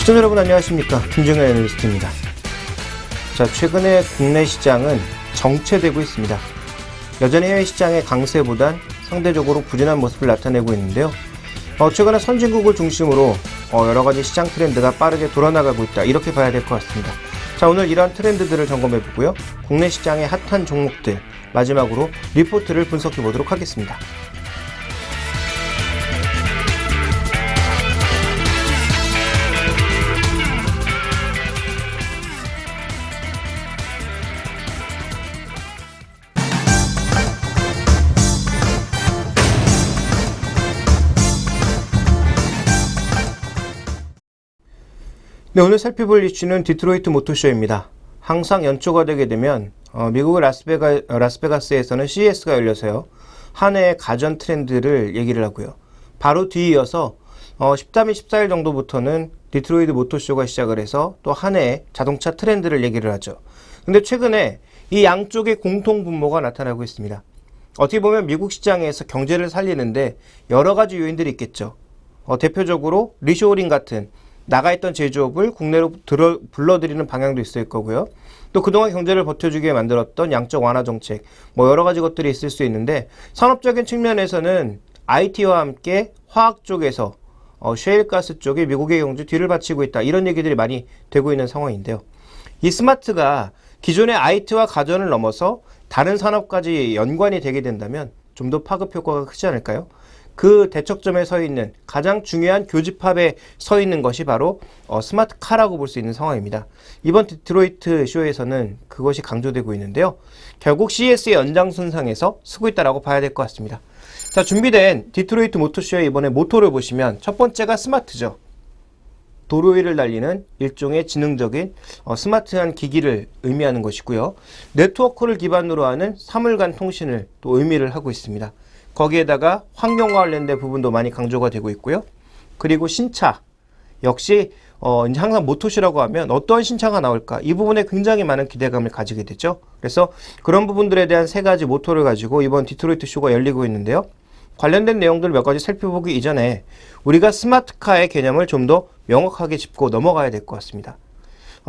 시청자 여러분 안녕하십니까, 김정현 애널리스트입니다. 자, 최근에 국내 시장은 정체되고 있습니다. 여전히 해외 시장의 강세보단 상대적으로 부진한 모습을 나타내고 있는데요. 최근에 선진국을 중심으로 여러가지 시장 트렌드가 빠르게 돌아나가고 있다, 이렇게 봐야 될 것 같습니다. 자, 오늘 이러한 트렌드들을 점검해 보고요, 국내 시장의 핫한 종목들, 마지막으로 리포트를 분석해 보도록 하겠습니다. 네, 오늘 살펴볼 이슈는 디트로이트 모터쇼입니다. 항상 연초가 되게 되면 미국의 라스베가스에서는 CES가 열려서요, 한 해의 가전 트렌드를 얘기를 하고요. 바로 뒤이어서 13일, 14일 정도부터는 디트로이트 모터쇼가 시작을 해서 또 한 해의 자동차 트렌드를 얘기를 하죠. 근데 최근에 이 양쪽의 공통 분모가 나타나고 있습니다. 어떻게 보면 미국 시장에서 경제를 살리는데 여러 가지 요인들이 있겠죠. 대표적으로 리쇼어링 같은 나가있던 제조업을 국내로 불러들이는 방향도 있을 거고요. 또 그동안 경제를 버텨주기 위해 만들었던 양적 완화 정책, 여러 가지 것들이 있을 수 있는데, 산업적인 측면에서는 IT와 함께 화학 쪽에서 셰일가스 쪽에 미국의 경제 뒤를 바치고 있다, 이런 얘기들이 많이 되고 있는 상황인데요. 이 스마트가 기존의 IT와 가전을 넘어서 다른 산업까지 연관이 되게 된다면 좀 더 파급 효과가 크지 않을까요? 그 대척점에 서 있는 가장 중요한 교집합에 서 있는 것이 바로 스마트카라고 볼 수 있는 상황입니다. 이번 디트로이트 쇼에서는 그것이 강조되고 있는데요. 결국 CES의 연장선상에서 서고 있다라고 봐야 될 것 같습니다. 자, 준비된 디트로이트 모터쇼의 이번에 모토를 보시면 첫 번째가 스마트죠. 도로 위를 달리는 일종의 지능적인 스마트한 기기를 의미하는 것이고요. 네트워크를 기반으로 하는 사물간 통신을 또 의미를 하고 있습니다. 거기에다가 환경과 관련된 부분도 많이 강조가 되고 있고요. 그리고 신차, 역시 이제 항상 모터쇼라고 하면 어떠한 신차가 나올까, 이 부분에 굉장히 많은 기대감을 가지게 되죠. 그래서 그런 부분들에 대한 세 가지 모토를 가지고 이번 디트로이트 쇼가 열리고 있는데요. 관련된 내용들을 몇 가지 살펴보기 이전에 우리가 스마트카의 개념을 좀 더 명확하게 짚고 넘어가야 될 것 같습니다.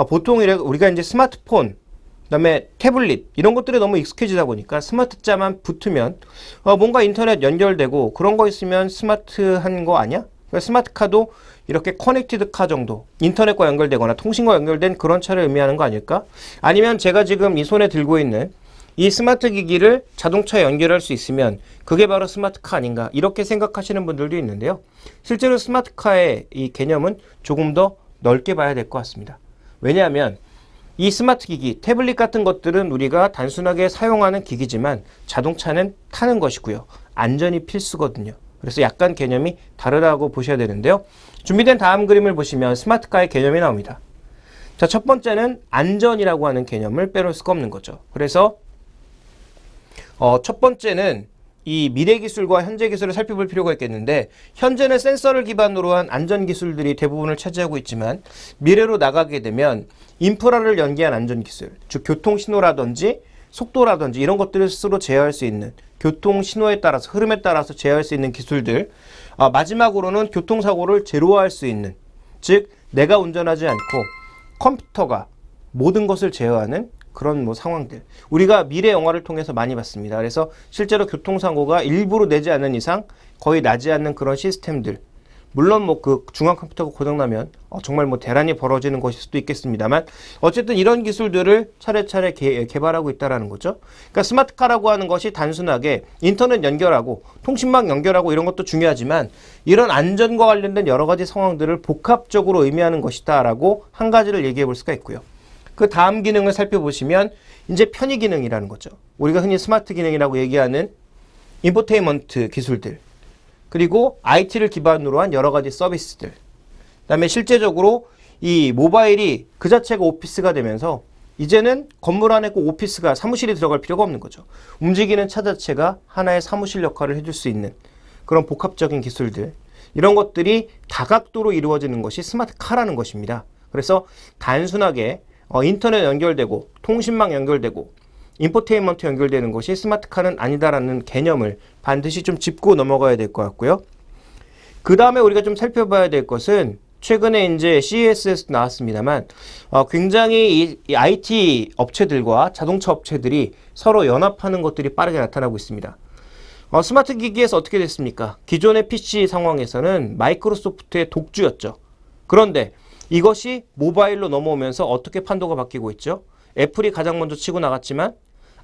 보통 우리가 이제 스마트폰, 그다음에 태블릿, 이런 것들이 너무 익숙해지다 보니까 스마트자만 붙으면 뭔가 인터넷 연결되고 그런 거 있으면 스마트한 거 아니야? 그러니까 스마트카도 이렇게 커넥티드 카 정도, 인터넷과 연결되거나 통신과 연결된 그런 차를 의미하는 거 아닐까? 아니면 제가 지금 이 손에 들고 있는 이 스마트 기기를 자동차에 연결할 수 있으면 그게 바로 스마트카 아닌가, 이렇게 생각하시는 분들도 있는데요. 실제로 스마트카의 이 개념은 조금 더 넓게 봐야 될 것 같습니다. 왜냐하면 이 스마트 기기, 태블릿 같은 것들은 우리가 단순하게 사용하는 기기지만 자동차는 타는 것이고요. 안전이 필수거든요. 그래서 약간 개념이 다르다고 보셔야 되는데요. 준비된 다음 그림을 보시면 스마트카의 개념이 나옵니다. 자, 첫 번째는 안전이라고 하는 개념을 빼놓을 수가 없는 거죠. 그래서 첫 번째는 이 미래 기술과 현재 기술을 살펴볼 필요가 있겠는데, 현재는 센서를 기반으로 한 안전 기술들이 대부분을 차지하고 있지만 미래로 나가게 되면 인프라를 연계한 안전 기술, 즉 교통 신호라든지 속도라든지 이런 것들을 스스로 제어할 수 있는, 교통 신호에 따라서 흐름에 따라서 제어할 수 있는 기술들, 마지막으로는 교통사고를 제로화할 수 있는, 즉 내가 운전하지 않고 컴퓨터가 모든 것을 제어하는 그런 상황들, 우리가 미래 영화를 통해서 많이 봤습니다. 그래서 실제로 교통사고가 일부러 내지 않는 이상 거의 나지 않는 그런 시스템들, 물론 그 중앙 컴퓨터가 고장나면 정말 대란이 벌어지는 것일 수도 있겠습니다만, 어쨌든 이런 기술들을 차례차례 개발하고 있다는 거죠. 그러니까 스마트카라고 하는 것이 단순하게 인터넷 연결하고 통신망 연결하고 이런 것도 중요하지만 이런 안전과 관련된 여러 가지 상황들을 복합적으로 의미하는 것이다 라고 한 가지를 얘기해 볼 수가 있고요. 그 다음 기능을 살펴보시면 이제 편의 기능이라는 거죠. 우리가 흔히 스마트 기능이라고 얘기하는 인포테인먼트 기술들, 그리고 IT를 기반으로 한 여러 가지 서비스들, 그다음에 실제적으로 이 모바일이 그 자체가 오피스가 되면서 이제는 건물 안에 꼭 오피스가, 사무실이 들어갈 필요가 없는 거죠. 움직이는 차 자체가 하나의 사무실 역할을 해줄 수 있는 그런 복합적인 기술들, 이런 것들이 다각도로 이루어지는 것이 스마트카라는 것입니다. 그래서 단순하게 인터넷 연결되고 통신망 연결되고 인포테인먼트 연결되는 것이 스마트카는 아니다라는 개념을 반드시 좀 짚고 넘어가야 될 것 같고요. 그 다음에 우리가 좀 살펴봐야 될 것은 최근에 이제 CES에서 나왔습니다만 굉장히 이 IT 업체들과 자동차 업체들이 서로 연합하는 것들이 빠르게 나타나고 있습니다. 스마트 기기에서 어떻게 됐습니까? 기존의 PC 상황에서는 마이크로소프트의 독주였죠. 그런데 이것이 모바일로 넘어오면서 어떻게 판도가 바뀌고 있죠? 애플이 가장 먼저 치고 나갔지만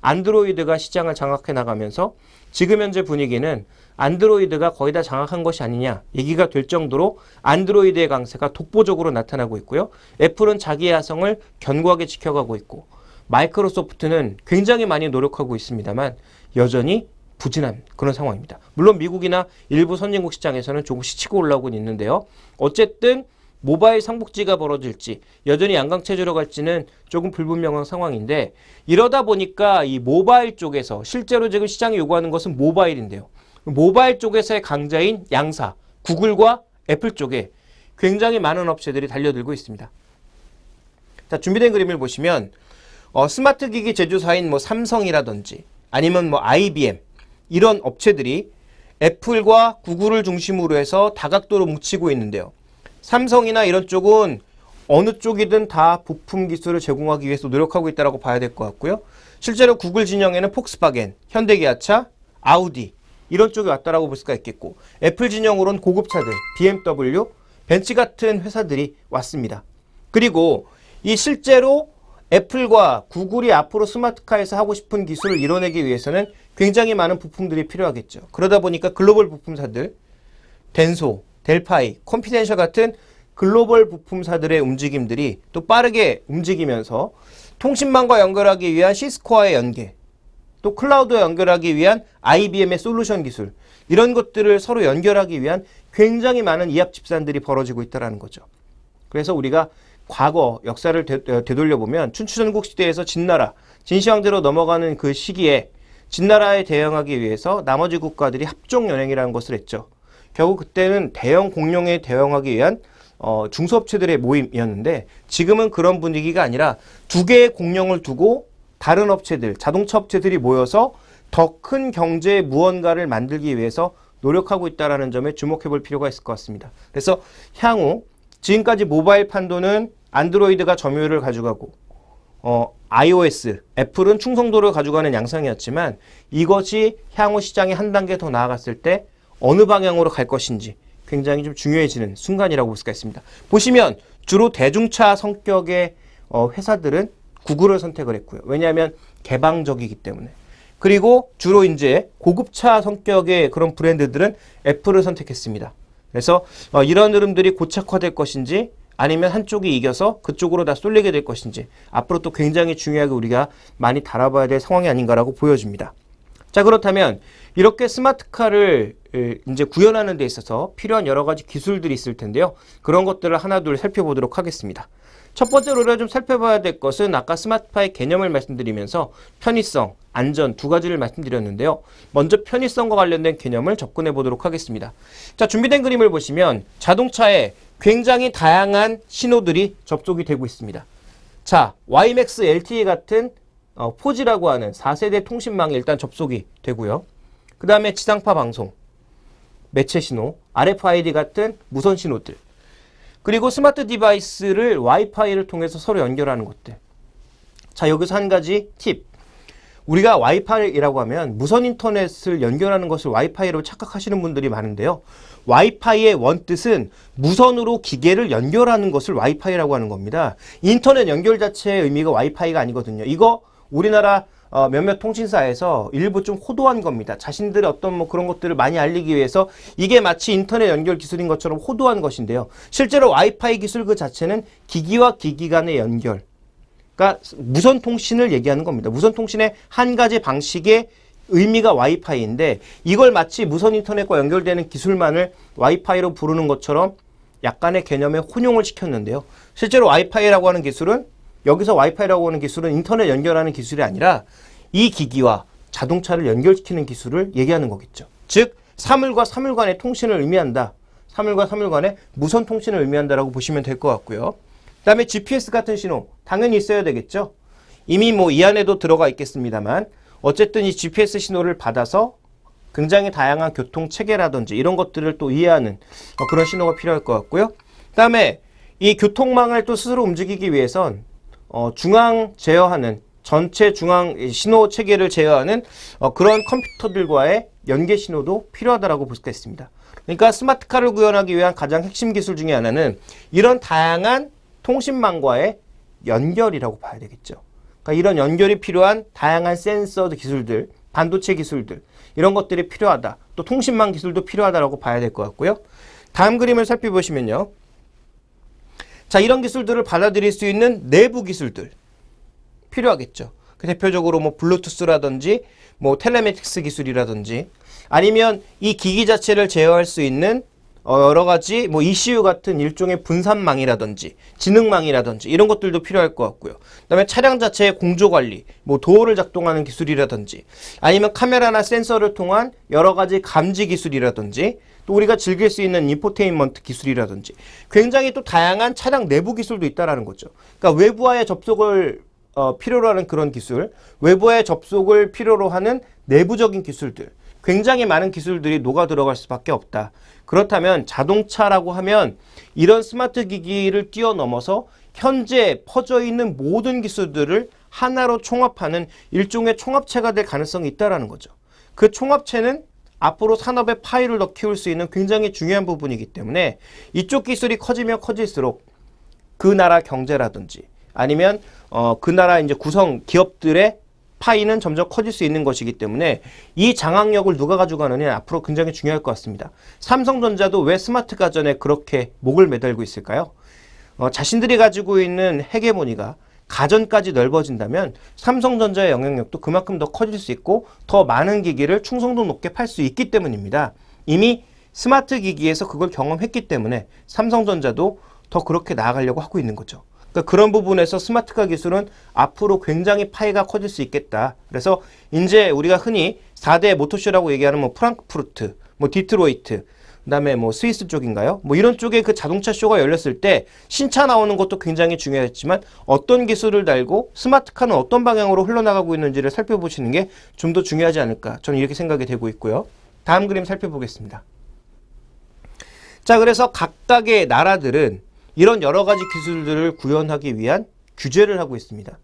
안드로이드가 시장을 장악해 나가면서 지금 현재 분위기는 안드로이드가 거의 다 장악한 것이 아니냐 얘기가 될 정도로 안드로이드의 강세가 독보적으로 나타나고 있고요. 애플은 자기의 야성을 견고하게 지켜가고 있고 마이크로소프트는 굉장히 많이 노력하고 있습니다만 여전히 부진한 그런 상황입니다. 물론 미국이나 일부 선진국 시장에서는 조금씩 치고 올라오고 있는데요. 어쨌든 모바일 상복지가 벌어질지 여전히 양강체제로 갈지는 조금 불분명한 상황인데 이러다 보니까 이 모바일 쪽에서 실제로 지금 시장이 요구하는 것은 모바일인데요. 모바일 쪽에서의 강자인 양사, 구글과 애플 쪽에 굉장히 많은 업체들이 달려들고 있습니다. 자, 준비된 그림을 보시면 스마트 기기 제조사인 뭐 삼성이라든지 아니면 뭐 IBM 이런 업체들이 애플과 구글을 중심으로 해서 다각도로 뭉치고 있는데요. 삼성이나 이런 쪽은 어느 쪽이든 다 부품 기술을 제공하기 위해서 노력하고 있다고 봐야 될 것 같고요. 실제로 구글 진영에는 폭스바겐, 현대기아차, 아우디 이런 쪽이 왔다라고 볼 수가 있겠고 애플 진영으로는 고급차들, BMW, 벤츠 같은 회사들이 왔습니다. 그리고 이 실제로 애플과 구글이 앞으로 스마트카에서 하고 싶은 기술을 이뤄내기 위해서는 굉장히 많은 부품들이 필요하겠죠. 그러다 보니까 글로벌 부품사들, 덴소, 델파이, 컴피덴셜 같은 글로벌 부품사들의 움직임들이 또 빠르게 움직이면서 통신망과 연결하기 위한 시스코와의 연계, 또 클라우드와 연결하기 위한 IBM의 솔루션 기술 이런 것들을 서로 연결하기 위한 굉장히 많은 이합 집산들이 벌어지고 있다는 거죠. 그래서 우리가 과거 역사를 되돌려보면 춘추전국 시대에서 진나라, 진시황제로 넘어가는 그 시기에 진나라에 대응하기 위해서 나머지 국가들이 합종연행이라는 것을 했죠. 결국 그때는 대형 공룡에 대응하기 위한 중소업체들의 모임이었는데 지금은 그런 분위기가 아니라 두 개의 공룡을 두고 다른 업체들, 자동차 업체들이 모여서 더 큰 경제의 무언가를 만들기 위해서 노력하고 있다는 점에 주목해 볼 필요가 있을 것 같습니다. 그래서 향후 지금까지 모바일 판도는 안드로이드가 점유율을 가져가고 iOS, 애플은 충성도를 가져가는 양상이었지만 이것이 향후 시장에 한 단계 더 나아갔을 때 어느 방향으로 갈 것인지 굉장히 좀 중요해지는 순간이라고 볼 수가 있습니다. 보시면 주로 대중차 성격의 회사들은 구글을 선택을 했고요. 왜냐하면 개방적이기 때문에. 그리고 주로 이제 고급차 성격의 그런 브랜드들은 애플을 선택했습니다. 그래서 이런 흐름들이 고착화될 것인지 아니면 한쪽이 이겨서 그쪽으로 다 쏠리게 될 것인지 앞으로 또 굉장히 중요하게 우리가 많이 다뤄봐야 될 상황이 아닌가라고 보여집니다. 자, 그렇다면 이렇게 스마트카를 이제 구현하는 데 있어서 필요한 여러 가지 기술들이 있을 텐데요. 그런 것들을 하나둘 살펴보도록 하겠습니다. 첫 번째로 우리가 좀 살펴봐야 될 것은 아까 스마트카의 개념을 말씀드리면서 편의성, 안전 두 가지를 말씀드렸는데요. 먼저 편의성과 관련된 개념을 접근해 보도록 하겠습니다. 자, 준비된 그림을 보시면 자동차에 굉장히 다양한 신호들이 접속이 되고 있습니다. 자, WiMAX LTE 같은 4G라고 하는 4세대 통신망이 일단 접속이 되고요. 그 다음에 지상파 방송, 매체 신호, RFID 같은 무선 신호들, 그리고 스마트 디바이스를 와이파이를 통해서 서로 연결하는 것들. 자, 여기서 한 가지 팁. 우리가 와이파이라고 하면 무선 인터넷을 연결하는 것을 와이파이로 착각하시는 분들이 많은데요. 와이파이의 원뜻은 무선으로 기계를 연결하는 것을 와이파이라고 하는 겁니다. 인터넷 연결 자체의 의미가 와이파이가 아니거든요. 이거 우리나라 몇몇 통신사에서 일부 좀 호도한 겁니다. 자신들의 어떤 뭐 그런 것들을 많이 알리기 위해서 이게 마치 인터넷 연결 기술인 것처럼 호도한 것인데요. 실제로 와이파이 기술 그 자체는 기기와 기기 간의 연결, 그러니까 무선 통신을 얘기하는 겁니다. 무선 통신의 한 가지 방식의 의미가 와이파이인데 이걸 마치 무선 인터넷과 연결되는 기술만을 와이파이로 부르는 것처럼 약간의 개념에 혼용을 시켰는데요. 실제로 와이파이라고 하는 기술은 여기서 와이파이라고 하는 기술은 인터넷 연결하는 기술이 아니라 이 기기와 자동차를 연결시키는 기술을 얘기하는 거겠죠. 즉 사물과 사물 간의 통신을 의미한다. 사물과 사물 간의 무선 통신을 의미한다라고 보시면 될 것 같고요. 그 다음에 GPS 같은 신호 당연히 있어야 되겠죠. 이미 뭐 이 안에도 들어가 있겠습니다만 어쨌든 이 GPS 신호를 받아서 굉장히 다양한 교통 체계라든지 이런 것들을 또 이해하는 그런 신호가 필요할 것 같고요. 그 그다음에 이 교통망을 또 스스로 움직이기 위해선 중앙 제어하는 전체 중앙 신호 체계를 제어하는 그런 컴퓨터들과의 연계 신호도 필요하다라고 볼 수가 있습니다. 그러니까 스마트카를 구현하기 위한 가장 핵심 기술 중에 하나는 이런 다양한 통신망과의 연결이라고 봐야 되겠죠. 그러니까 이런 연결이 필요한 다양한 센서 기술들, 반도체 기술들 이런 것들이 필요하다. 또 통신망 기술도 필요하다라고 봐야 될 것 같고요. 다음 그림을 살펴보시면요. 자, 이런 기술들을 받아들일 수 있는 내부 기술들 필요하겠죠. 대표적으로 뭐 블루투스라든지 뭐 텔레매틱스 기술이라든지 아니면 이 기기 자체를 제어할 수 있는 여러 가지 뭐 ECU 같은 일종의 분산망이라든지 지능망이라든지 이런 것들도 필요할 것 같고요. 그다음에 차량 자체의 공조 관리, 뭐 도어를 작동하는 기술이라든지 아니면 카메라나 센서를 통한 여러 가지 감지 기술이라든지 또 우리가 즐길 수 있는 인포테인먼트 기술이라든지 굉장히 또 다양한 차량 내부 기술도 있다라는 거죠. 그러니까 외부와의 접속을 필요로 하는 그런 기술, 외부와의 접속을 필요로 하는 내부적인 기술들, 굉장히 많은 기술들이 녹아 들어갈 수밖에 없다. 그렇다면 자동차라고 하면 이런 스마트 기기를 뛰어넘어서 현재 퍼져 있는 모든 기술들을 하나로 총합하는 일종의 총합체가 될 가능성이 있다는 거죠. 그 총합체는 앞으로 산업의 파이를 더 키울 수 있는 굉장히 중요한 부분이기 때문에 이쪽 기술이 커지면 커질수록 그 나라 경제라든지 아니면 그 나라 이제 구성 기업들의 파이는 점점 커질 수 있는 것이기 때문에 이 장악력을 누가 가져가느냐 앞으로 굉장히 중요할 것 같습니다. 삼성전자도 왜 스마트 가전에 그렇게 목을 매달고 있을까요? 자신들이 가지고 있는 헤게모니가 가전까지 넓어진다면 삼성전자의 영향력도 그만큼 더 커질 수 있고 더 많은 기기를 충성도 높게 팔 수 있기 때문입니다. 이미 스마트 기기에서 그걸 경험했기 때문에 삼성전자도 더 그렇게 나아가려고 하고 있는 거죠. 그러니까 그런 부분에서 스마트카 기술은 앞으로 굉장히 파이가 커질 수 있겠다. 그래서 이제 우리가 흔히 4대 모터쇼라고 얘기하는 뭐 프랑크푸르트, 뭐 디트로이트, 그다음에 뭐 스위스 쪽인가요? 뭐 이런 쪽에 그 자동차 쇼가 열렸을 때 신차 나오는 것도 굉장히 중요했지만 어떤 기술을 달고 스마트카는 어떤 방향으로 흘러나가고 있는지를 살펴보시는 게 좀 더 중요하지 않을까. 저는 이렇게 생각이 되고 있고요. 다음 그림 살펴보겠습니다. 자, 그래서 각각의 나라들은 이런 여러 가지 기술들을 구현하기 위한 규제를 하고 있습니다.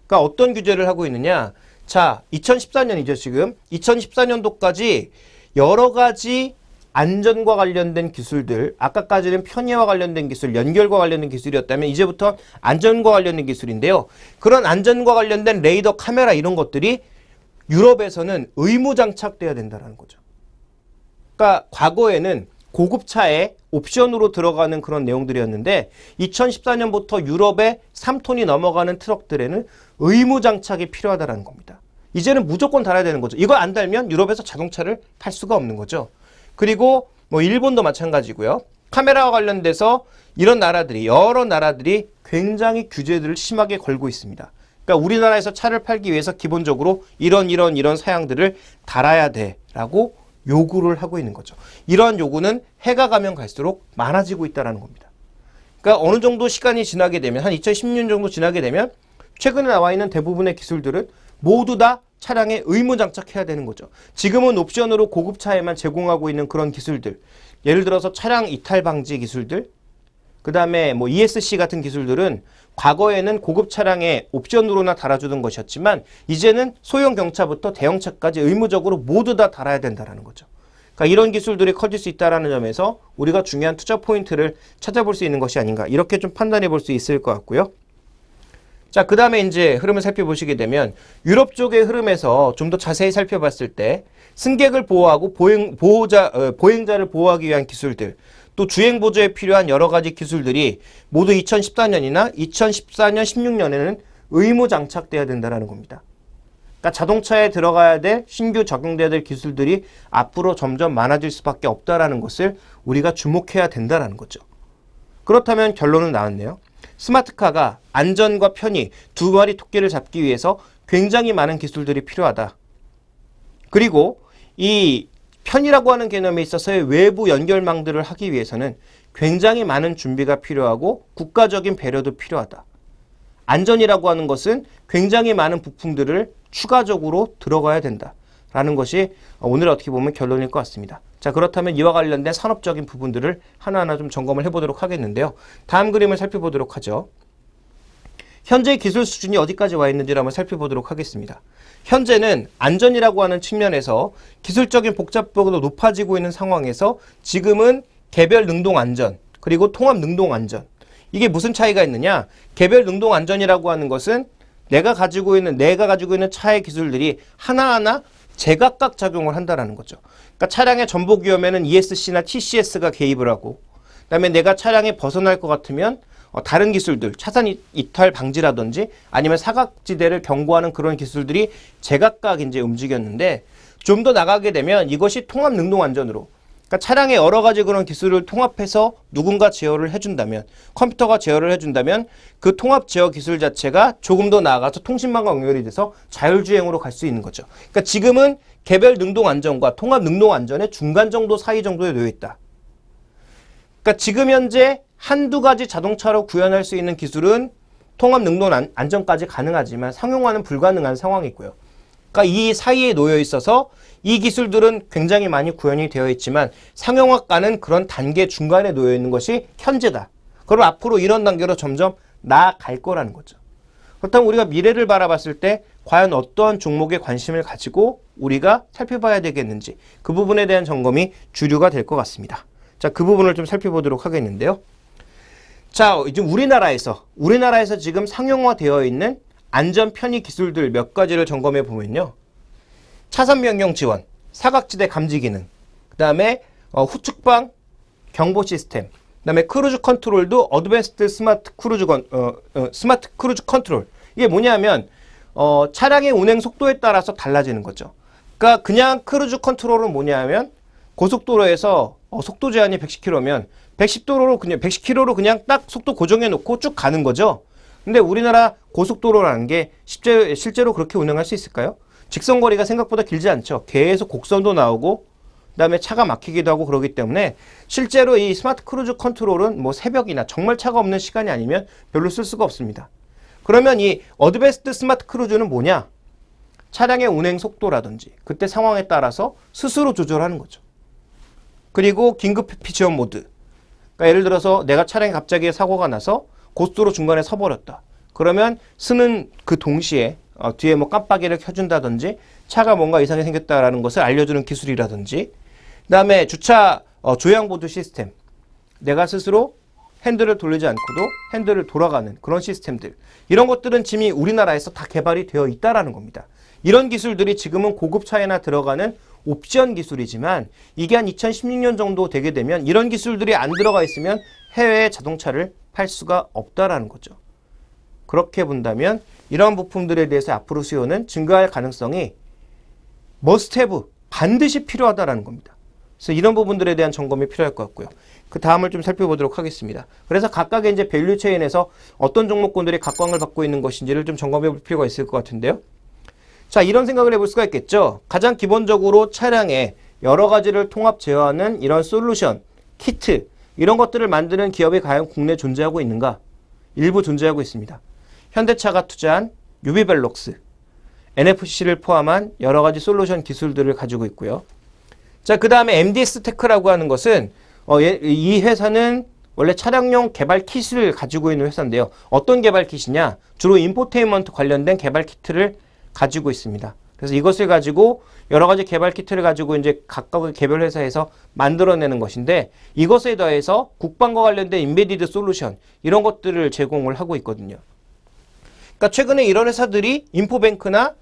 그러니까 어떤 규제를 하고 있느냐? 자, 2014년이죠, 지금. 2014년도까지 여러 가지 안전과 관련된 기술들, 아까까지는 편의와 관련된 기술, 연결과 관련된 기술이었다면 이제부터 안전과 관련된 기술인데요. 그런 안전과 관련된 레이더, 카메라 이런 것들이 유럽에서는 의무 장착돼야 된다는 거죠. 그러니까 과거에는 고급차에 옵션으로 들어가는 그런 내용들이었는데 2014년부터 유럽의 3톤이 넘어가는 트럭들에는 의무 장착이 필요하다는 겁니다. 이제는 무조건 달아야 되는 거죠. 이걸 안 달면 유럽에서 자동차를 탈 수가 없는 거죠. 그리고 뭐 일본도 마찬가지고요. 카메라와 관련돼서 이런 나라들이 여러 나라들이 굉장히 규제들을 심하게 걸고 있습니다. 그러니까 우리나라에서 차를 팔기 위해서 기본적으로 이런 사양들을 달아야 돼라고 요구를 하고 있는 거죠. 이러한 요구는 해가 가면 갈수록 많아지고 있다는 겁니다. 그러니까 어느 정도 시간이 지나게 되면 한 2010년 정도 지나게 되면 최근에 나와 있는 대부분의 기술들은 모두 다 차량에 의무 장착해야 되는 거죠. 지금은 옵션으로 고급차에만 제공하고 있는 그런 기술들, 예를 들어서 차량 이탈 방지 기술들, 그 다음에 뭐 ESC 같은 기술들은 과거에는 고급 차량에 옵션으로나 달아주던 것이었지만 이제는 소형 경차부터 대형차까지 의무적으로 모두 다 달아야 된다는 거죠. 그러니까 이런 기술들이 커질 수 있다는 점에서 우리가 중요한 투자 포인트를 찾아볼 수 있는 것이 아닌가 이렇게 좀 판단해 볼 수 있을 것 같고요. 자, 그 다음에 이제 흐름을 살펴보시게 되면 유럽 쪽의 흐름에서 좀 더 자세히 살펴봤을 때 승객을 보호하고 보행자를 보호하기 위한 기술들, 또 주행 보조에 필요한 여러 가지 기술들이 모두 2014년이나 2014년, 16년에는 의무 장착돼야 된다는 겁니다. 그러니까 자동차에 들어가야 될 신규 적용돼야 될 기술들이 앞으로 점점 많아질 수밖에 없다라는 것을 우리가 주목해야 된다는 거죠. 그렇다면 결론은 나왔네요. 스마트카가 안전과 편의 두 마리 토끼를 잡기 위해서 굉장히 많은 기술들이 필요하다. 그리고 이 편의라고 하는 개념에 있어서의 외부 연결망들을 하기 위해서는 굉장히 많은 준비가 필요하고 국가적인 배려도 필요하다. 안전이라고 하는 것은 굉장히 많은 부품들을 추가적으로 들어가야 된다라는 것이 오늘 어떻게 보면 결론일 것 같습니다. 자, 그렇다면 이와 관련된 산업적인 부분들을 하나하나 좀 점검을 해보도록 하겠는데요. 다음 그림을 살펴보도록 하죠. 현재 기술 수준이 어디까지 와 있는지를 한번 살펴보도록 하겠습니다. 현재는 안전이라고 하는 측면에서 기술적인 복잡도가 높아지고 있는 상황에서 지금은 개별 능동 안전, 그리고 통합 능동 안전. 이게 무슨 차이가 있느냐? 개별 능동 안전이라고 하는 것은 내가 가지고 있는 차의 기술들이 하나하나 제각각 작용을 한다라는 거죠. 그러니까 차량의 전복 위험에는 ESC나 TCS가 개입을 하고, 그다음에 내가 차량에 벗어날 것 같으면 다른 기술들, 차선 이탈 방지라든지 아니면 사각지대를 경고하는 그런 기술들이 제각각 이제 움직였는데, 좀 더 나가게 되면 이것이 통합 능동 안전으로, 그러니까 차량의 여러 가지 그런 기술을 통합해서 누군가 제어를 해준다면, 컴퓨터가 제어를 해준다면 그 통합 제어 기술 자체가 조금 더 나아가서 통신망과 연결이 돼서 자율주행으로 갈 수 있는 거죠. 그러니까 지금은 개별 능동 안전과 통합 능동 안전의 중간 정도 사이 정도에 놓여 있다. 그러니까 지금 현재 한두 가지 자동차로 구현할 수 있는 기술은 통합 능동 안전까지 가능하지만 상용화는 불가능한 상황이고요. 그러니까 이 사이에 놓여 있어서 이 기술들은 굉장히 많이 구현이 되어 있지만 상용화가는 그런 단계 중간에 놓여 있는 것이 현재다. 그럼 앞으로 이런 단계로 점점 나아갈 거라는 거죠. 그렇다면 우리가 미래를 바라봤을 때 과연 어떠한 종목에 관심을 가지고 우리가 살펴봐야 되겠는지 그 부분에 대한 점검이 주류가 될 것 같습니다. 자, 그 부분을 좀 살펴보도록 하겠는데요. 자, 지금 우리나라에서 지금 상용화되어 있는 안전 편의 기술들 몇 가지를 점검해 보면요. 차선 변경 지원, 사각지대 감지 기능, 그 다음에 후측방 경보 시스템, 그 다음에 크루즈 컨트롤도 어드밴스드 스마트 크루즈 컨트롤. 이게 뭐냐면 차량의 운행 속도에 따라서 달라지는 거죠. 그러니까 그냥 크루즈 컨트롤은 뭐냐면 고속도로에서 속도 제한이 110km면 110km로 그냥 딱 속도 고정해 놓고 쭉 가는 거죠. 근데 우리나라 고속도로라는 게 실제로 그렇게 운행할 수 있을까요? 직선거리가 생각보다 길지 않죠. 계속 곡선도 나오고 그다음에 차가 막히기도 하고 그러기 때문에 실제로 이 스마트 크루즈 컨트롤은 뭐 새벽이나 정말 차가 없는 시간이 아니면 별로 쓸 수가 없습니다. 그러면 이 어드밴스드 스마트 크루즈는 뭐냐? 차량의 운행 속도라든지 그때 상황에 따라서 스스로 조절하는 거죠. 그리고 긴급 회피 지원 모드. 그러니까 예를 들어서 내가 차량에 갑자기 사고가 나서 고속도로 중간에 서버렸다. 그러면 쓰는 그 동시에 뒤에 뭐 깜빡이를 켜준다든지 차가 뭔가 이상이 생겼다라는 것을 알려주는 기술이라든지, 그 다음에 주차 조향보드 시스템, 내가 스스로 핸들을 돌리지 않고도 핸들을 돌아가는 그런 시스템들, 이런 것들은 지금 우리나라에서 다 개발이 되어 있다라는 겁니다. 이런 기술들이 지금은 고급차에나 들어가는 옵션 기술이지만 이게 한 2016년 정도 되게 되면 이런 기술들이 안 들어가 있으면 해외에 자동차를 팔 수가 없다라는 거죠. 그렇게 본다면 이러한 부품들에 대해서 앞으로 수요는 증가할 가능성이 must have, 반드시 필요하다라는 겁니다. 그래서 이런 부분들에 대한 점검이 필요할 것 같고요. 그 다음을 좀 살펴보도록 하겠습니다. 그래서 각각의 이제 밸류 체인에서 어떤 종목군들이 각광을 받고 있는 것인지를 좀 점검해 볼 필요가 있을 것 같은데요. 자, 이런 생각을 해볼 수가 있겠죠. 가장 기본적으로 차량에 여러 가지를 통합 제어하는 이런 솔루션, 키트, 이런 것들을 만드는 기업이 과연 국내에 존재하고 있는가? 일부 존재하고 있습니다. 현대차가 투자한 유비벨록스, NFC를 포함한 여러 가지 솔루션 기술들을 가지고 있고요. 자, 그 다음에 MDS 테크라고 하는 것은 이 회사는 원래 차량용 개발 킷을 가지고 있는 회사인데요. 어떤 개발 킷이냐? 주로 인포테인먼트 관련된 개발 키트를 가지고 있습니다. 그래서 이것을 가지고 여러 가지 개발 키트를 가지고 이제 각각의 개별 회사에서 만들어내는 것인데, 이것에 더해서 국방과 관련된 인베디드 솔루션, 이런 것들을 제공을 하고 있거든요. 그러니까 최근에 이런 회사들이 인포뱅크나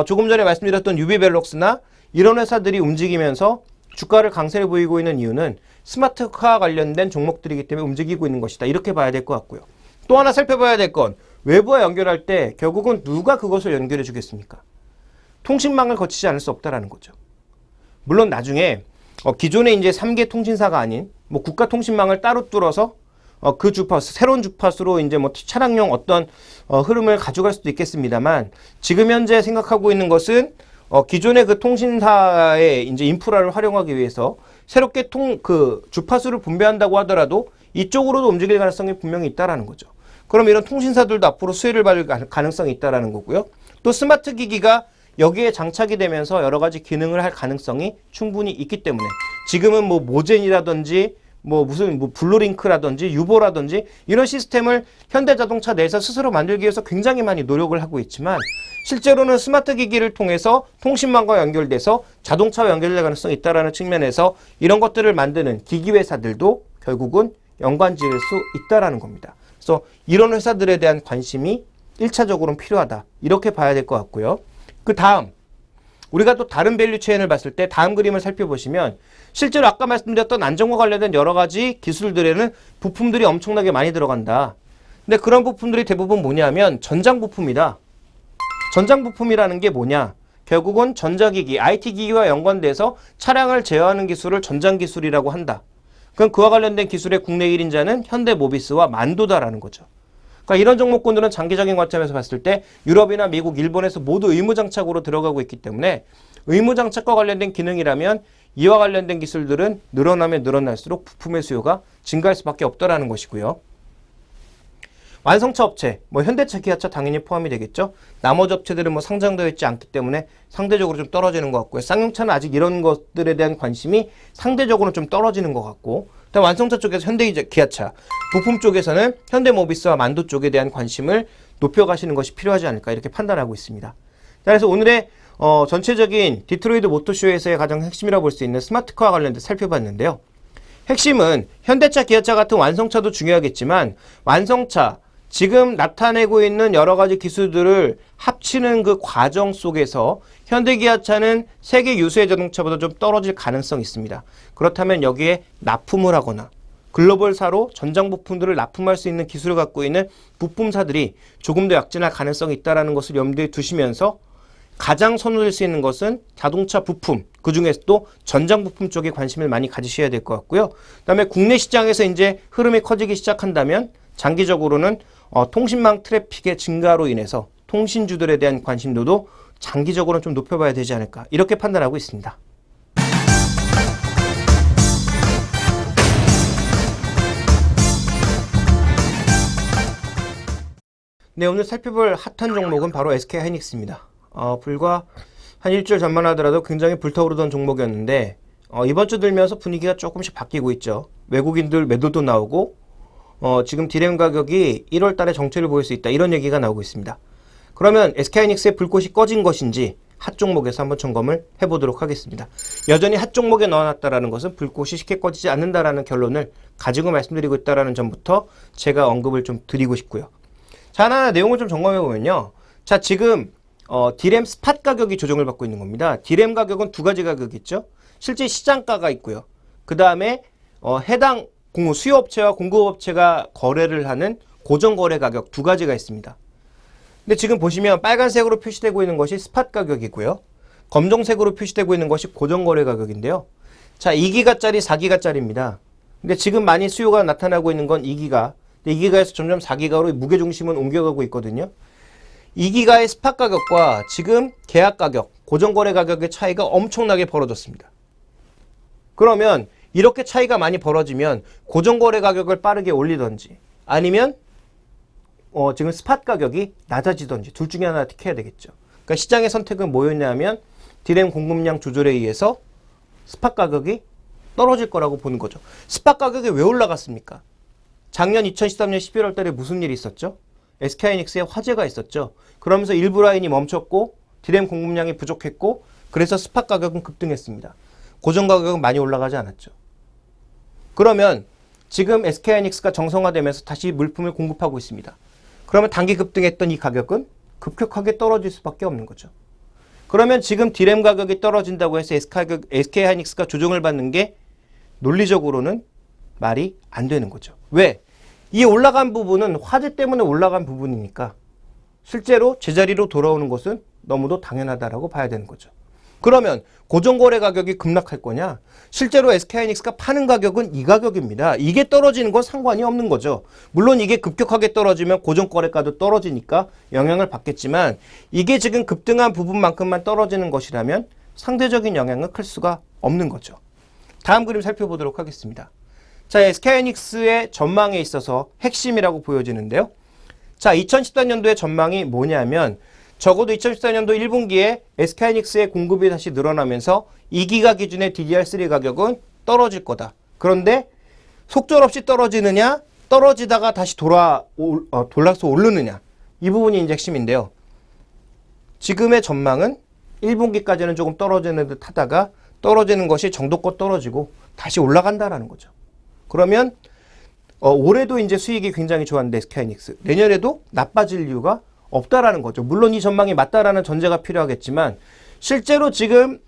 조금 전에 말씀드렸던 유비벨록스나 이런 회사들이 움직이면서 주가를 강세를 보이고 있는 이유는 스마트카 관련된 종목들이기 때문에 움직이고 있는 것이다. 이렇게 봐야 될 것 같고요. 또 하나 살펴봐야 될 건 외부와 연결할 때 결국은 누가 그것을 연결해 주겠습니까? 통신망을 거치지 않을 수 없다라는 거죠. 물론 나중에 기존의 이제 3개 통신사가 아닌 뭐 국가 통신망을 따로 뚫어서 그 주파수, 새로운 주파수로 이제 뭐 차량용 어떤 흐름을 가져갈 수도 있겠습니다만, 지금 현재 생각하고 있는 것은 기존의 그 통신사의 이제 인프라를 활용하기 위해서 새롭게 그 주파수를 분배한다고 하더라도 이쪽으로도 움직일 가능성이 분명히 있다라는 거죠. 그럼 이런 통신사들도 앞으로 수혜를 받을 가능성이 있다라는 거고요. 또 스마트 기기가 여기에 장착이 되면서 여러 가지 기능을 할 가능성이 충분히 있기 때문에 지금은 뭐 모젠이라든지 무슨 블루링크라든지 유보라든지 이런 시스템을 현대자동차 내에서 스스로 만들기 위해서 굉장히 많이 노력을 하고 있지만 실제로는 스마트 기기를 통해서 통신망과 연결돼서 자동차와 연결될 가능성이 있다는 측면에서 이런 것들을 만드는 기기 회사들도 결국은 연관 지을 수 있다는 겁니다. 그래서 이런 회사들에 대한 관심이 1차적으로는 필요하다. 이렇게 봐야 될 것 같고요. 그 다음 우리가 또 다른 밸류 체인을 봤을 때 다음 그림을 살펴보시면 실제로 아까 말씀드렸던 안전과 관련된 여러 가지 기술들에는 부품들이 엄청나게 많이 들어간다. 근데 그런 부품들이 대부분 뭐냐면 전장 부품이다. 전장 부품이라는 게 뭐냐? 결국은 전자기기, IT기기와 연관돼서 차량을 제어하는 기술을 전장기술이라고 한다. 그럼 그와 관련된 기술의 국내 1인자는 현대모비스와 만도다라는 거죠. 그러니까 이런 종목군들은 장기적인 관점에서 봤을 때 유럽이나 미국, 일본에서 모두 의무장착으로 들어가고 있기 때문에 의무장착과 관련된 기능이라면 이와 관련된 기술들은 늘어나면 늘어날수록 부품의 수요가 증가할 수밖에 없다라는 것이고요. 완성차 업체, 현대차, 기아차 당연히 포함이 되겠죠. 나머지 업체들은 상장되어 있지 않기 때문에 상대적으로 좀 떨어지는 것 같고요. 쌍용차는 아직 이런 것들에 대한 관심이 상대적으로 좀 떨어지는 것 같고, 일단 완성차 쪽에서 현대 기아차, 부품 쪽에서는 현대모비스와 만도 쪽에 대한 관심을 높여가시는 것이 필요하지 않을까 이렇게 판단하고 있습니다. 그래서 오늘의 전체적인 디트로이트 모터쇼에서의 가장 핵심이라고 볼 수 있는 스마트카와 관련해서 살펴봤는데요. 핵심은 현대차, 기아차 같은 완성차도 중요하겠지만 완성차, 지금 나타내고 있는 여러 가지 기술들을 합치는 그 과정 속에서 현대기아차는 세계 유수의 자동차보다 좀 떨어질 가능성이 있습니다. 그렇다면 여기에 납품을 하거나 글로벌사로 전장 부품들을 납품할 수 있는 기술을 갖고 있는 부품사들이 조금 더 약진할 가능성이 있다는 것을 염두에 두시면서 가장 선호될 수 있는 것은 자동차 부품, 그 중에서도 전장 부품 쪽에 관심을 많이 가지셔야 될 것 같고요. 그다음에 국내 시장에서 이제 흐름이 커지기 시작한다면 장기적으로는 통신망 트래픽의 증가로 인해서 통신주들에 대한 관심도도 장기적으로는 좀 높여봐야 되지 않을까 이렇게 판단하고 있습니다. 네, 오늘 살펴볼 핫한 종목은 바로 SK하이닉스입니다. 불과 한 일주일 전만 하더라도 굉장히 불타오르던 종목이었는데 이번 주 들면서 분위기가 조금씩 바뀌고 있죠. 외국인들 매도도 나오고 지금 디램 가격이 1월 달에 정체를 보일 수 있다. 이런 얘기가 나오고 있습니다. 그러면 SK하이닉스의 불꽃이 꺼진 것인지 핫 종목에서 한번 점검을 해보도록 하겠습니다. 여전히 핫 종목에 넣어놨다라는 것은 불꽃이 쉽게 꺼지지 않는다라는 결론을 가지고 말씀드리고 있다라는 점부터 제가 언급을 좀 드리고 싶고요. 자, 하나 내용을 좀 점검해보면요. 자, 지금 디램 스팟 가격이 조정을 받고 있는 겁니다. 디램 가격은 두 가지 가격이 있죠. 실제 시장가가 있고요. 그 다음에 해당 수요업체와 공급업체가 거래를 하는 고정거래 가격 두 가지가 있습니다. 근데 지금 보시면 빨간색으로 표시되고 있는 것이 스팟 가격이고요. 검정색으로 표시되고 있는 것이 고정거래 가격인데요. 자, 2기가짜리, 4기가짜리입니다. 근데 지금 많이 수요가 나타나고 있는 건 2기가. 근데 2기가에서 점점 4기가로 무게중심은 옮겨가고 있거든요. 2기가의 스팟 가격과 지금 계약 가격, 고정거래 가격의 차이가 엄청나게 벌어졌습니다. 그러면 이렇게 차이가 많이 벌어지면 고정거래 가격을 빠르게 올리든지 아니면 지금 스팟 가격이 낮아지든지 둘 중에 하나 택해야 되겠죠. 그러니까 시장의 선택은 뭐였냐면 디램 공급량 조절에 의해서 스팟 가격이 떨어질 거라고 보는 거죠. 스팟 가격이 왜 올라갔습니까? 작년 2013년 11월 달에 무슨 일이 있었죠? SK하이닉스에 화재가 있었죠. 그러면서 일부 라인이 멈췄고 디램 공급량이 부족했고 그래서 스팟 가격은 급등했습니다. 고정 가격은 많이 올라가지 않았죠. 그러면 지금 SK하이닉스가 정상화되면서 다시 물품을 공급하고 있습니다. 그러면 단기 급등했던 이 가격은 급격하게 떨어질 수밖에 없는 거죠. 그러면 지금 디램 가격이 떨어진다고 해서 SK하이닉스가 조정을 받는 게 논리적으로는 말이 안 되는 거죠. 왜? 이 올라간 부분은 화재 때문에 올라간 부분이니까 실제로 제자리로 돌아오는 것은 너무도 당연하다라고 봐야 되는 거죠. 그러면 고정거래 가격이 급락할 거냐? 실제로 SK하이닉스가 파는 가격은 이 가격입니다. 이게 떨어지는 건 상관이 없는 거죠. 물론 이게 급격하게 떨어지면 고정거래가도 떨어지니까 영향을 받겠지만 이게 지금 급등한 부분만큼만 떨어지는 것이라면 상대적인 영향은 클 수가 없는 거죠. 다음 그림 살펴보도록 하겠습니다. 자, SK하이닉스의 전망에 있어서 핵심이라고 보여지는데요. 자, 2014년도의 전망이 뭐냐면 적어도 2014년도 1분기에 SK하이닉스의 공급이 다시 늘어나면서 2기가 기준의 DDR3 가격은 떨어질 거다. 그런데 속절없이 떨어지느냐, 떨어지다가 다시 돌아서 오르느냐, 이 부분이 이제 핵심인데요. 지금의 전망은 1분기까지는 조금 떨어지는 듯 하다가 떨어지는 것이 정도껏 떨어지고 다시 올라간다라는 거죠. 그러면 올해도 이제 수익이 굉장히 좋았는데 SK하이닉스, 내년에도 나빠질 이유가 없다라는 거죠. 물론 이 전망이 맞다라는 전제가 필요하겠지만 실제로 지금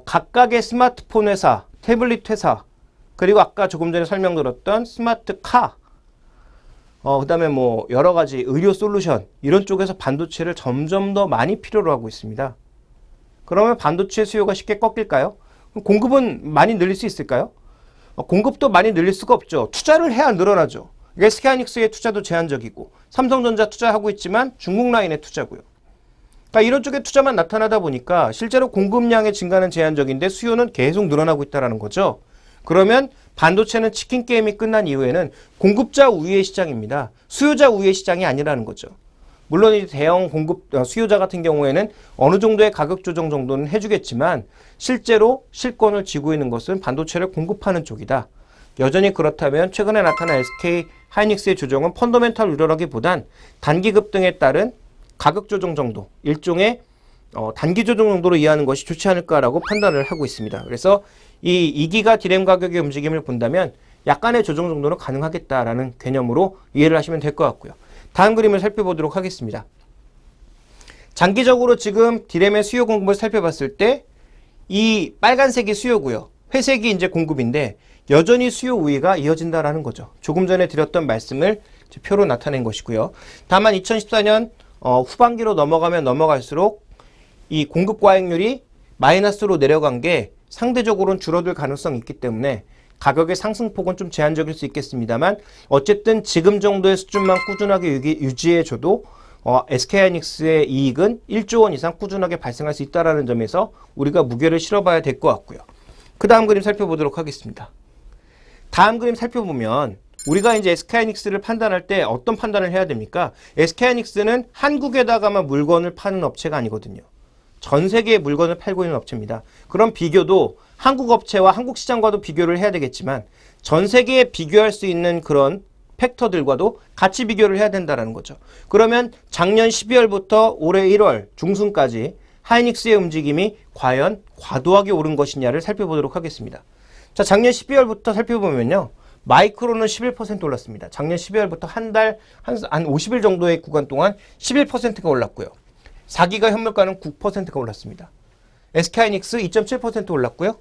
각각의 스마트폰 회사, 태블릿 회사, 그리고 아까 조금 전에 설명드렸던 스마트카, 그다음에 뭐 여러 가지 의료 솔루션, 이런 쪽에서 반도체를 점점 더 많이 필요로 하고 있습니다. 그러면 반도체 수요가 쉽게 꺾일까요? 공급은 많이 늘릴 수 있을까요? 공급도 많이 늘릴 수가 없죠. 투자를 해야 늘어나죠. SK하이닉스의 투자도 제한적이고 삼성전자 투자하고 있지만 중국 라인에 투자고요. 그러니까 이런 쪽에 투자만 나타나다 보니까 실제로 공급량의 증가는 제한적인데 수요는 계속 늘어나고 있다는 거죠. 그러면 반도체는 치킨 게임이 끝난 이후에는 공급자 우위의 시장입니다. 수요자 우위의 시장이 아니라는 거죠. 물론 이 대형 수요자 같은 경우에는 어느 정도의 가격 조정 정도는 해주겠지만 실제로 실권을 쥐고 있는 것은 반도체를 공급하는 쪽이다. 여전히 그렇다면 최근에 나타난 SK하이닉스의 조정은 펀더멘탈 우려라기보단 단기 급등에 따른 가격 조정 정도, 일종의 단기 조정 정도로 이해하는 것이 좋지 않을까라고 판단을 하고 있습니다. 그래서 이 2기가 디램 가격의 움직임을 본다면 약간의 조정 정도는 가능하겠다라는 개념으로 이해를 하시면 될 것 같고요. 다음 그림을 살펴보도록 하겠습니다. 장기적으로 지금 디램의 수요 공급을 살펴봤을 때 이 빨간색이 수요고요. 회색이 이제 공급인데 여전히 수요 우위가 이어진다라는 거죠. 조금 전에 드렸던 말씀을 표로 나타낸 것이고요. 다만 2014년 후반기로 넘어가면 넘어갈수록 이 공급 과잉률이 마이너스로 내려간 게 상대적으로는 줄어들 가능성이 있기 때문에 가격의 상승폭은 좀 제한적일 수 있겠습니다만 어쨌든 지금 정도의 수준만 꾸준하게 유지해줘도 SK하이닉스의 이익은 1조 원 이상 꾸준하게 발생할 수 있다는 점에서 우리가 무게를 실어봐야 될 것 같고요. 그 다음 그림 살펴보도록 하겠습니다. 다음 그림 살펴보면 우리가 이제 SK하이닉스를 판단할 때 어떤 판단을 해야 됩니까? SK하이닉스는 한국에다가만 물건을 파는 업체가 아니거든요. 전 세계에 물건을 팔고 있는 업체입니다. 그럼 비교도 한국 업체와 한국 시장과도 비교를 해야 되겠지만 전 세계에 비교할 수 있는 그런 팩터들과도 같이 비교를 해야 된다는 거죠. 그러면 작년 12월부터 올해 1월 중순까지 하이닉스의 움직임이 과연 과도하게 오른 것이냐를 살펴보도록 하겠습니다. 자, 작년 12월부터 살펴보면요. 마이크론은 11% 올랐습니다. 작년 12월부터 한 50일 정도의 구간 동안 11%가 올랐고요. 4기가 현물가는 9%가 올랐습니다. SK하이닉스 2.7% 올랐고요.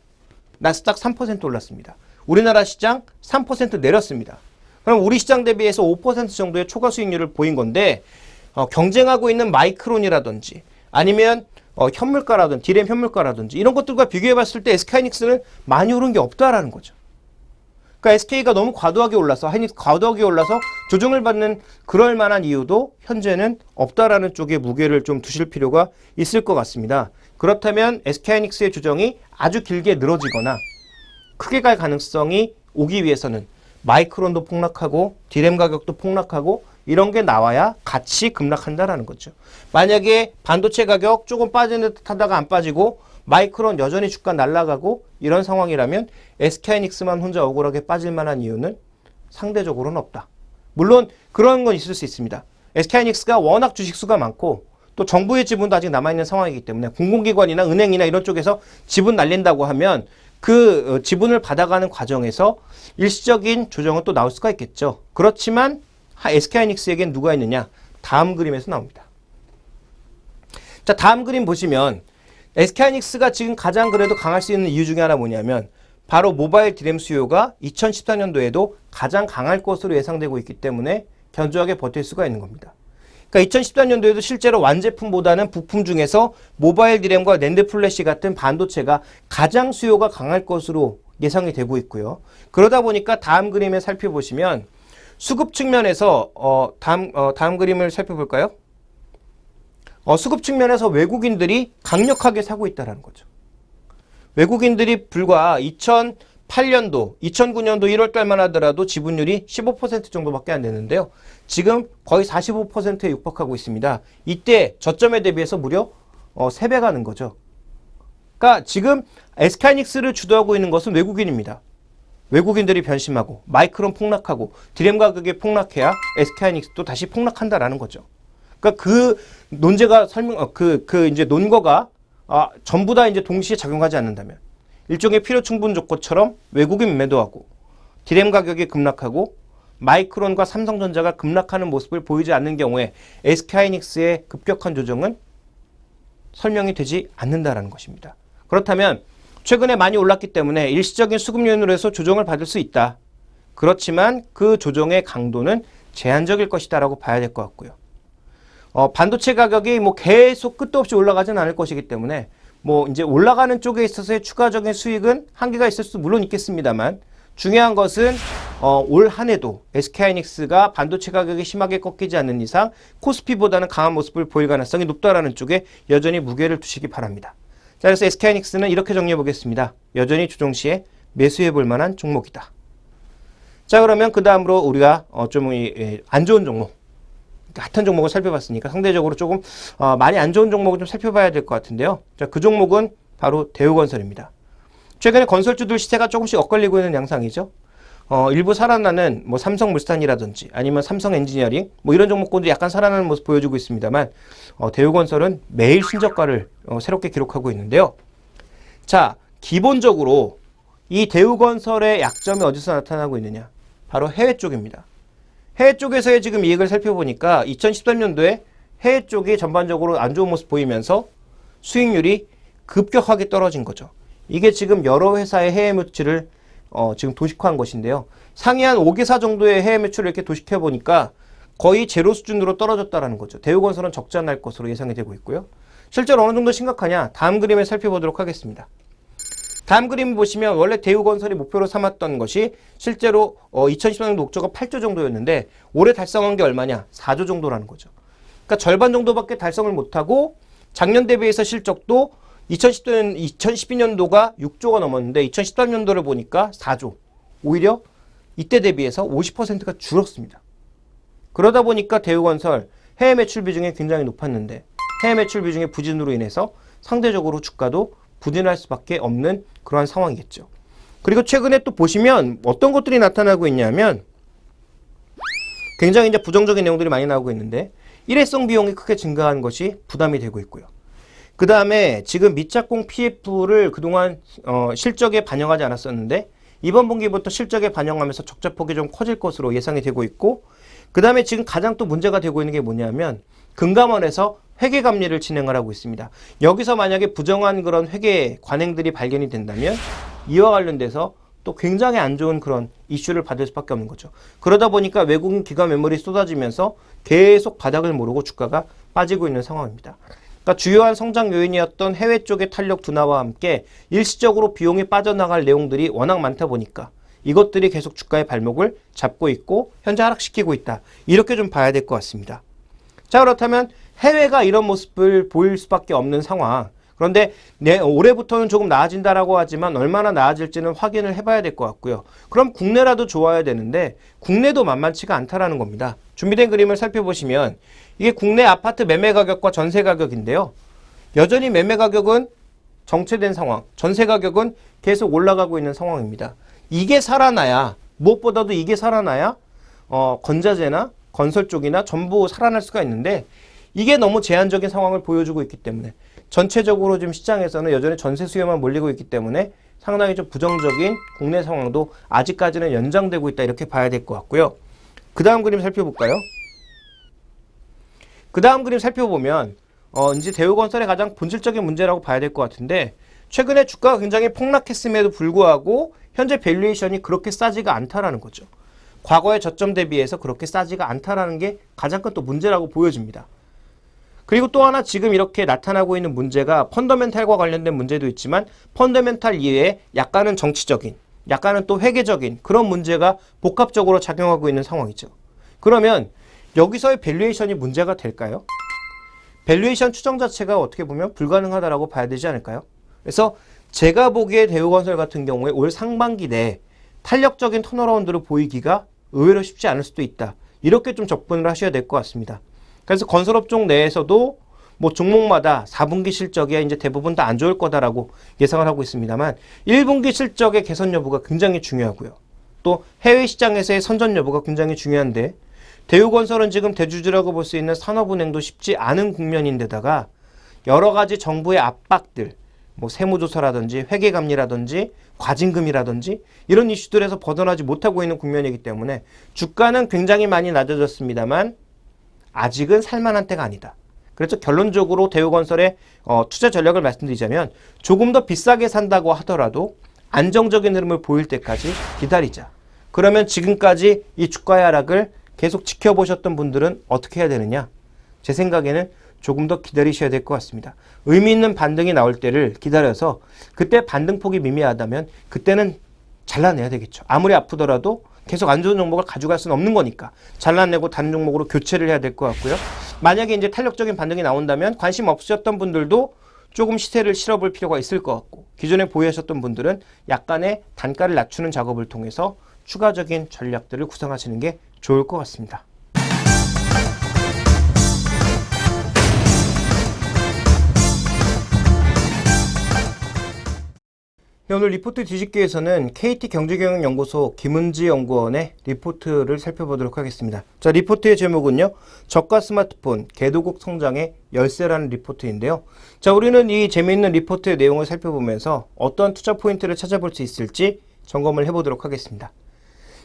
나스닥 3% 올랐습니다. 우리나라 시장 3% 내렸습니다. 그럼 우리 시장 대비해서 5% 정도의 초과 수익률을 보인 건데 경쟁하고 있는 마이크론이라든지 아니면 현물가라든지 디램 현물가라든지 이런 것들과 비교해 봤을 때 SK하이닉스는 많이 오른 게 없다라는 거죠. 그러니까 SK가 너무 과도하게 올라서 하이닉스 과도하게 올라서 조정을 받는 그럴 만한 이유도 현재는 없다라는 쪽에 무게를 좀 두실 필요가 있을 것 같습니다. 그렇다면 SK하이닉스의 조정이 아주 길게 늘어지거나 크게 갈 가능성이 오기 위해서는 마이크론도 폭락하고 디램 가격도 폭락하고 이런 게 나와야 같이 급락한다라는 거죠. 만약에 반도체 가격 조금 빠지는 듯 하다가 안 빠지고 마이크론 여전히 주가 날아가고 이런 상황이라면 SK하이닉스만 혼자 억울하게 빠질 만한 이유는 상대적으로는 없다. 물론 그런 건 있을 수 있습니다. SK하이닉스가 워낙 주식수가 많고 또 정부의 지분도 아직 남아있는 상황이기 때문에 공공기관이나 은행이나 이런 쪽에서 지분 날린다고 하면 그 지분을 받아가는 과정에서 일시적인 조정은 또 나올 수가 있겠죠. 그렇지만 SK하이닉스에겐 누가 있느냐? 다음 그림에서 나옵니다. 자, 다음 그림 보시면 SK하이닉스가 지금 가장 그래도 강할 수 있는 이유 중에 하나 뭐냐면 바로 모바일 디램 수요가 2014년도에도 가장 강할 것으로 예상되고 있기 때문에 견조하게 버틸 수가 있는 겁니다. 그러니까 2014년도에도 실제로 완제품보다는 부품 중에서 모바일 디램과 낸드 플래시 같은 반도체가 가장 수요가 강할 것으로 예상이 되고 있고요. 그러다 보니까 다음 그림에 살펴보시면 수급 측면에서 다음 그림을 살펴볼까요? 수급 측면에서 외국인들이 강력하게 사고 있다는 거죠. 외국인들이 불과 2008년도, 2009년도 1월 달만 하더라도 지분율이 15% 정도밖에 안 되는데요. 지금 거의 45%에 육박하고 있습니다. 이때 저점에 대비해서 무려 3배 가는 거죠. 그러니까 지금 SK하이닉스를 주도하고 있는 것은 외국인입니다. 외국인들이 변심하고 마이크론 폭락하고 디램 가격이 폭락해야 SK하이닉스도 다시 폭락한다라는 거죠. 그러니까 그 논제가 이제 논거가 전부 다 이제 동시에 작용하지 않는다면 일종의 필요 충분 조건처럼 외국인 매도하고 디램 가격이 급락하고 마이크론과 삼성전자가 급락하는 모습을 보이지 않는 경우에 SK하이닉스의 급격한 조정은 설명이 되지 않는다라는 것입니다. 그렇다면 최근에 많이 올랐기 때문에 일시적인 수급 요인으로 해서 조정을 받을 수 있다. 그렇지만 그 조정의 강도는 제한적일 것이다라고 봐야 될 것 같고요. 반도체 가격이 계속 끝도 없이 올라가지는 않을 것이기 때문에 이제 올라가는 쪽에 있어서의 추가적인 수익은 한계가 있을 수도 물론 있겠습니다만 중요한 것은 올 한 해도 SK하이닉스가 반도체 가격이 심하게 꺾이지 않는 이상 코스피보다는 강한 모습을 보일 가능성이 높다라는 쪽에 여전히 무게를 두시기 바랍니다. 자, 그래서 SK하이닉스는 이렇게 정리해 보겠습니다. 여전히 조정 시에 매수해 볼 만한 종목이다. 자, 그러면 그 다음으로 우리가 좀 안 좋은 종목, 같은 종목을 살펴봤으니까 상대적으로 조금 많이 안 좋은 종목을 좀 살펴봐야 될 것 같은데요. 자, 그 종목은 바로 대우건설입니다. 최근에 건설주들 시세가 조금씩 엇갈리고 있는 양상이죠. 일부 살아나는 삼성물산이라든지 아니면 삼성엔지니어링 이런 종목군들이 약간 살아나는 모습 보여주고 있습니다만 대우건설은 매일 신저가를 새롭게 기록하고 있는데요. 자, 기본적으로 이 대우건설의 약점이 어디서 나타나고 있느냐? 바로 해외 쪽입니다. 해외 쪽에서의 지금 이익을 살펴보니까 2013년도에 해외 쪽이 전반적으로 안 좋은 모습 보이면서 수익률이 급격하게 떨어진 거죠. 이게 지금 여러 회사의 해외 매출을 지금 도식화한 것인데요. 상위 한 5개사 정도의 해외 매출을 이렇게 도식해 보니까 거의 제로 수준으로 떨어졌다라는 거죠. 대우건설은 적자 날 것으로 예상이 되고 있고요. 실제로 어느 정도 심각하냐? 다음 그림을 살펴보도록 하겠습니다. 다음 그림 보시면 원래 대우건설이 목표로 삼았던 것이 실제로 2014년도 목표가 8조 정도였는데 올해 달성한 게 얼마냐? 4조 정도라는 거죠. 그러니까 절반 정도밖에 달성을 못하고 작년 대비해서 실적도 2012년도가 6조가 넘었는데 2013년도를 보니까 4조. 오히려 이때 대비해서 50%가 줄었습니다. 그러다 보니까 대우건설 해외 매출 비중이 굉장히 높았는데 해외 매출 비중의 부진으로 인해서 상대적으로 주가도 부진할 수밖에 없는 그러한 상황이겠죠. 그리고 최근에 또 보시면 어떤 것들이 나타나고 있냐면 굉장히 이제 부정적인 내용들이 많이 나오고 있는데 일회성 비용이 크게 증가한 것이 부담이 되고 있고요. 그 다음에 지금 미착공 PF를 그동안 실적에 반영하지 않았었는데 이번 분기부터 실적에 반영하면서 적자폭이 좀 커질 것으로 예상이 되고 있고 그 다음에 지금 가장 또 문제가 되고 있는 게 뭐냐면 금감원에서 회계 감리를 진행을 하고 있습니다. 여기서 만약에 부정한 그런 회계 관행들이 발견이 된다면 이와 관련돼서 또 굉장히 안 좋은 그런 이슈를 받을 수밖에 없는 거죠. 그러다 보니까 외국인 기관 매물이 쏟아지면서 계속 바닥을 모르고 주가가 빠지고 있는 상황입니다. 그러니까 주요한 성장 요인이었던 해외 쪽의 탄력 둔화와 함께 일시적으로 비용이 빠져나갈 내용들이 워낙 많다 보니까 이것들이 계속 주가의 발목을 잡고 있고 현재 하락시키고 있다. 이렇게 좀 봐야 될 것 같습니다. 자, 그렇다면 해외가 이런 모습을 보일 수밖에 없는 상황. 그런데 올해부터는 조금 나아진다라고 하지만 얼마나 나아질지는 확인을 해봐야 될 것 같고요. 그럼 국내라도 좋아야 되는데 국내도 만만치가 않다라는 겁니다. 준비된 그림을 살펴보시면 이게 국내 아파트 매매 가격과 전세 가격인데요. 여전히 매매 가격은 정체된 상황, 전세 가격은 계속 올라가고 있는 상황입니다. 이게 살아나야, 무엇보다도 이게 살아나야 건자재나 건설 쪽이나 전부 살아날 수가 있는데 이게 너무 제한적인 상황을 보여주고 있기 때문에 전체적으로 지금 시장에서는 여전히 전세 수요만 몰리고 있기 때문에 상당히 좀 부정적인 국내 상황도 아직까지는 연장되고 있다 이렇게 봐야 될 것 같고요. 그 다음 그림 살펴볼까요? 그 다음 그림 살펴보면 이제 대우건설의 가장 본질적인 문제라고 봐야 될 것 같은데 최근에 주가가 굉장히 폭락했음에도 불구하고 현재 밸류에이션이 그렇게 싸지가 않다라는 거죠. 과거의 저점 대비해서 그렇게 싸지가 않다라는 게 가장 큰 또 문제라고 보여집니다. 그리고 또 하나 지금 이렇게 나타나고 있는 문제가 펀더멘탈과 관련된 문제도 있지만 펀더멘탈 이외에 약간은 정치적인, 약간은 또 회계적인 그런 문제가 복합적으로 작용하고 있는 상황이죠. 그러면 여기서의 밸류에이션이 문제가 될까요? 밸류에이션 추정 자체가 어떻게 보면 불가능하다라고 봐야 되지 않을까요? 그래서 제가 보기에 대우건설 같은 경우에 올 상반기 내에 탄력적인 턴어라운드를 보이기가 의외로 쉽지 않을 수도 있다. 이렇게 좀 접근을 하셔야 될 것 같습니다. 그래서 건설업종 내에서도 뭐 종목마다 4분기 실적에 이제 대부분 다 안 좋을 거다라고 예상을 하고 있습니다만 1분기 실적의 개선 여부가 굉장히 중요하고요. 또 해외 시장에서의 선전 여부가 굉장히 중요한데 대우건설은 지금 대주주라고 볼 수 있는 산업은행도 쉽지 않은 국면인데다가 여러 가지 정부의 압박들, 뭐 세무조사라든지 회계감리라든지 과징금이라든지 이런 이슈들에서 벗어나지 못하고 있는 국면이기 때문에 주가는 굉장히 많이 낮아졌습니다만 아직은 살만한 때가 아니다. 그래서 결론적으로 대우건설의 투자 전략을 말씀드리자면 조금 더 비싸게 산다고 하더라도 안정적인 흐름을 보일 때까지 기다리자. 그러면 지금까지 이 주가의 하락을 계속 지켜보셨던 분들은 어떻게 해야 되느냐? 제 생각에는 조금 더 기다리셔야 될 것 같습니다. 의미 있는 반등이 나올 때를 기다려서 그때 반등폭이 미미하다면 그때는 잘라내야 되겠죠. 아무리 아프더라도 계속 안 좋은 종목을 가져갈 수는 없는 거니까 잘라내고 다른 종목으로 교체를 해야 될 것 같고요. 만약에 이제 탄력적인 반등이 나온다면 관심 없으셨던 분들도 조금 시세를 실어볼 필요가 있을 것 같고 기존에 보유하셨던 분들은 약간의 단가를 낮추는 작업을 통해서 추가적인 전략들을 구성하시는 게 좋을 것 같습니다. 네, 오늘 리포트 뒤집기에서는 KT경제경영연구소 김은지 연구원의 리포트를 살펴보도록 하겠습니다. 자, 리포트의 제목은요. 저가 스마트폰 개도국 성장의 열쇠라는 리포트인데요. 자, 우리는 이 재미있는 리포트의 내용을 살펴보면서 어떤 투자 포인트를 찾아볼 수 있을지 점검을 해보도록 하겠습니다.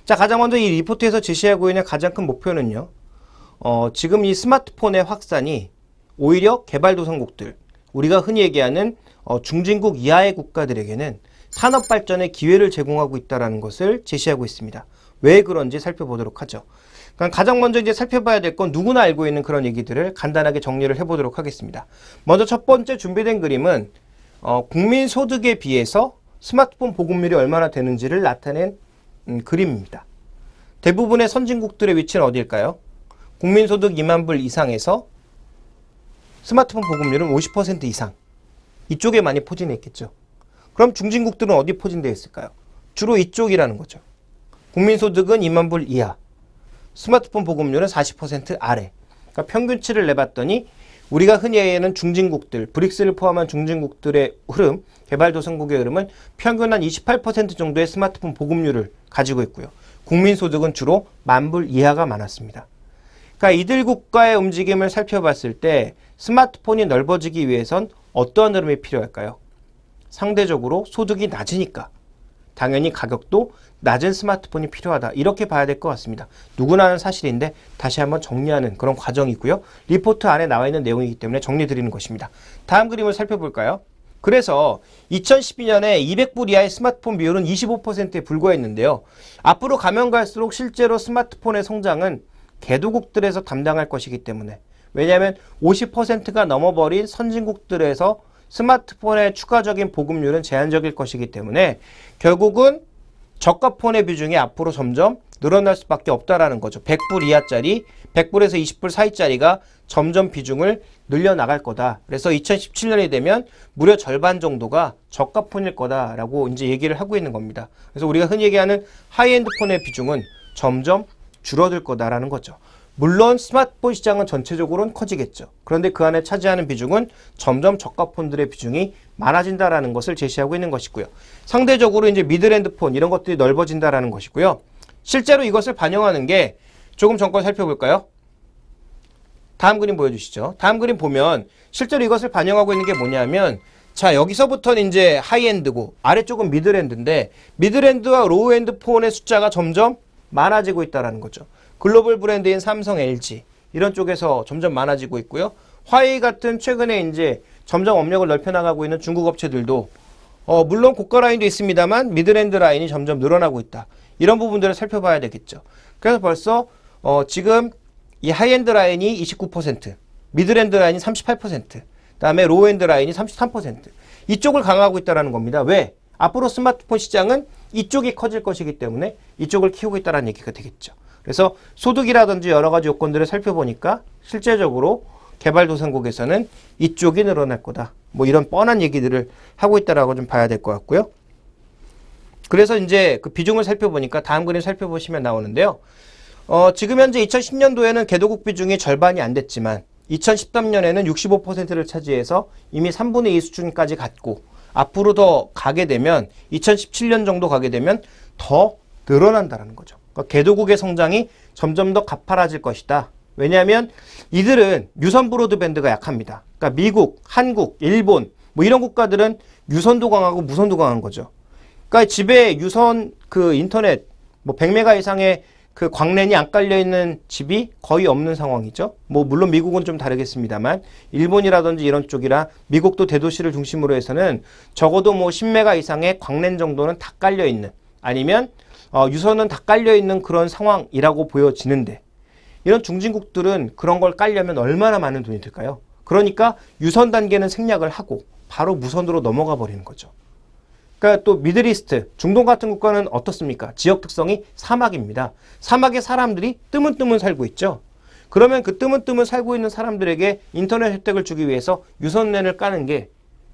자, 가장 먼저 이 리포트에서 제시하고 있는 가장 큰 목표는요. 지금 이 스마트폰의 확산이 오히려 개발도상국들, 우리가 흔히 얘기하는 중진국 이하의 국가들에게는 산업 발전의 기회를 제공하고 있다는 것을 제시하고 있습니다. 왜 그런지 살펴보도록 하죠. 그러니까 가장 먼저 이제 살펴봐야 될 건 누구나 알고 있는 그런 얘기들을 간단하게 정리를 해보도록 하겠습니다. 먼저 첫 번째 준비된 그림은 국민 소득에 비해서 스마트폰 보급률이 얼마나 되는지를 나타낸 그림입니다. 대부분의 선진국들의 위치는 어디일까요? 국민 소득 2만 불 이상에서 스마트폰 보급률은 50% 이상. 이쪽에 많이 포진해 있겠죠. 그럼 중진국들은 어디 포진되어 있을까요? 주로 이쪽이라는 거죠. 국민소득은 2만 불 이하, 스마트폰 보급률은 40% 아래. 그러니까 평균치를 내봤더니 우리가 흔히 얘기하는 중진국들, 브릭스를 포함한 중진국들의 흐름, 개발도상국의 흐름은 평균 한 28% 정도의 스마트폰 보급률을 가지고 있고요. 국민소득은 주로 1만 불 이하가 많았습니다. 그러니까 이들 국가의 움직임을 살펴봤을 때 스마트폰이 넓어지기 위해선 어떠한 흐름이 필요할까요? 상대적으로 소득이 낮으니까 당연히 가격도 낮은 스마트폰이 필요하다. 이렇게 봐야 될 것 같습니다. 누구나 아는 사실인데 다시 한번 정리하는 그런 과정이고요. 리포트 안에 나와 있는 내용이기 때문에 정리드리는 것입니다. 다음 그림을 살펴볼까요? 그래서 2012년에 200불 이하의 스마트폰 비율은 25%에 불과했는데요. 앞으로 가면 갈수록 실제로 스마트폰의 성장은 개도국들에서 담당할 것이기 때문에 왜냐하면 50%가 넘어버린 선진국들에서 스마트폰의 추가적인 보급률은 제한적일 것이기 때문에 결국은 저가폰의 비중이 앞으로 점점 늘어날 수밖에 없다라는 거죠. 100불 이하짜리, 100불에서 20불 사이짜리가 점점 비중을 늘려나갈 거다. 그래서 2017년이 되면 무려 절반 정도가 저가폰일 거다라고 이제 얘기를 하고 있는 겁니다. 그래서 우리가 흔히 얘기하는 하이엔드 폰의 비중은 점점 줄어들 거다라는 거죠. 물론 스마트폰 시장은 전체적으로는 커지겠죠. 그런데 그 안에 차지하는 비중은 점점 저가폰들의 비중이 많아진다라는 것을 제시하고 있는 것이고요. 상대적으로 이제 미드랜드 폰 이런 것들이 넓어진다라는 것이고요. 실제로 이것을 반영하는 게 조금 전권 살펴볼까요? 다음 그림 보여주시죠. 다음 그림 보면 실제로 이것을 반영하고 있는 게 뭐냐면 자, 여기서부터는 이제 하이엔드고 아래쪽은 미드랜드인데 미드랜드와 로우엔드 폰의 숫자가 점점 많아지고 있다는 거죠. 글로벌 브랜드인 삼성, LG 이런 쪽에서 점점 많아지고 있고요. 화웨이 같은 최근에 이제 점점 업력을 넓혀나가고 있는 중국 업체들도 물론 고가 라인도 있습니다만 미드랜드 라인이 점점 늘어나고 있다. 이런 부분들을 살펴봐야 되겠죠. 그래서 벌써 지금 이 하이엔드 라인이 29%, 미드랜드 라인이 38%, 그다음에 로우엔드 라인이 33%. 이쪽을 강화하고 있다는 겁니다. 왜? 앞으로 스마트폰 시장은 이쪽이 커질 것이기 때문에 이쪽을 키우고 있다는 얘기가 되겠죠. 그래서 소득이라든지 여러 가지 요건들을 살펴보니까 실제적으로 개발도상국에서는 이쪽이 늘어날 거다. 뭐 이런 뻔한 얘기들을 하고 있다라고 좀 봐야 될 것 같고요. 그래서 이제 그 비중을 살펴보니까 다음 그림 살펴보시면 나오는데요. 지금 현재 2010년도에는 개도국 비중이 절반이 안 됐지만 2013년에는 65%를 차지해서 이미 3분의 2 수준까지 갔고 앞으로 더 가게 되면 2017년 정도 가게 되면 더 늘어난다는 거죠. 그러니까 개도국의 성장이 점점 더 가파라질 것이다. 왜냐하면 이들은 유선 브로드밴드가 약합니다. 그러니까 미국, 한국, 일본 뭐 이런 국가들은 유선도 강하고 무선도 강한 거죠. 그러니까 집에 유선 그 인터넷 뭐 100메가 이상의 그 광랜이 안 깔려 있는 집이 거의 없는 상황이죠. 뭐 물론 미국은 좀 다르겠습니다만 일본이라든지 이런 쪽이라 미국도 대도시를 중심으로 해서는 적어도 뭐 10메가 이상의 광랜 정도는 다 깔려 있는 아니면 유선은 다 깔려 있는 그런 상황이라고 보여지는데 이런 중진국들은 그런 걸 깔려면 얼마나 많은 돈이 들까요? 그러니까 유선 단계는 생략을 하고 바로 무선으로 넘어가 버리는 거죠. 그러니까 또 미들이스트, 중동 같은 국가는 어떻습니까? 지역 특성이 사막입니다. 사막에 사람들이 뜨문뜨문 살고 있죠. 그러면 그 뜨문뜨문 살고 있는 사람들에게 인터넷 혜택을 주기 위해서 유선랜을 까는 게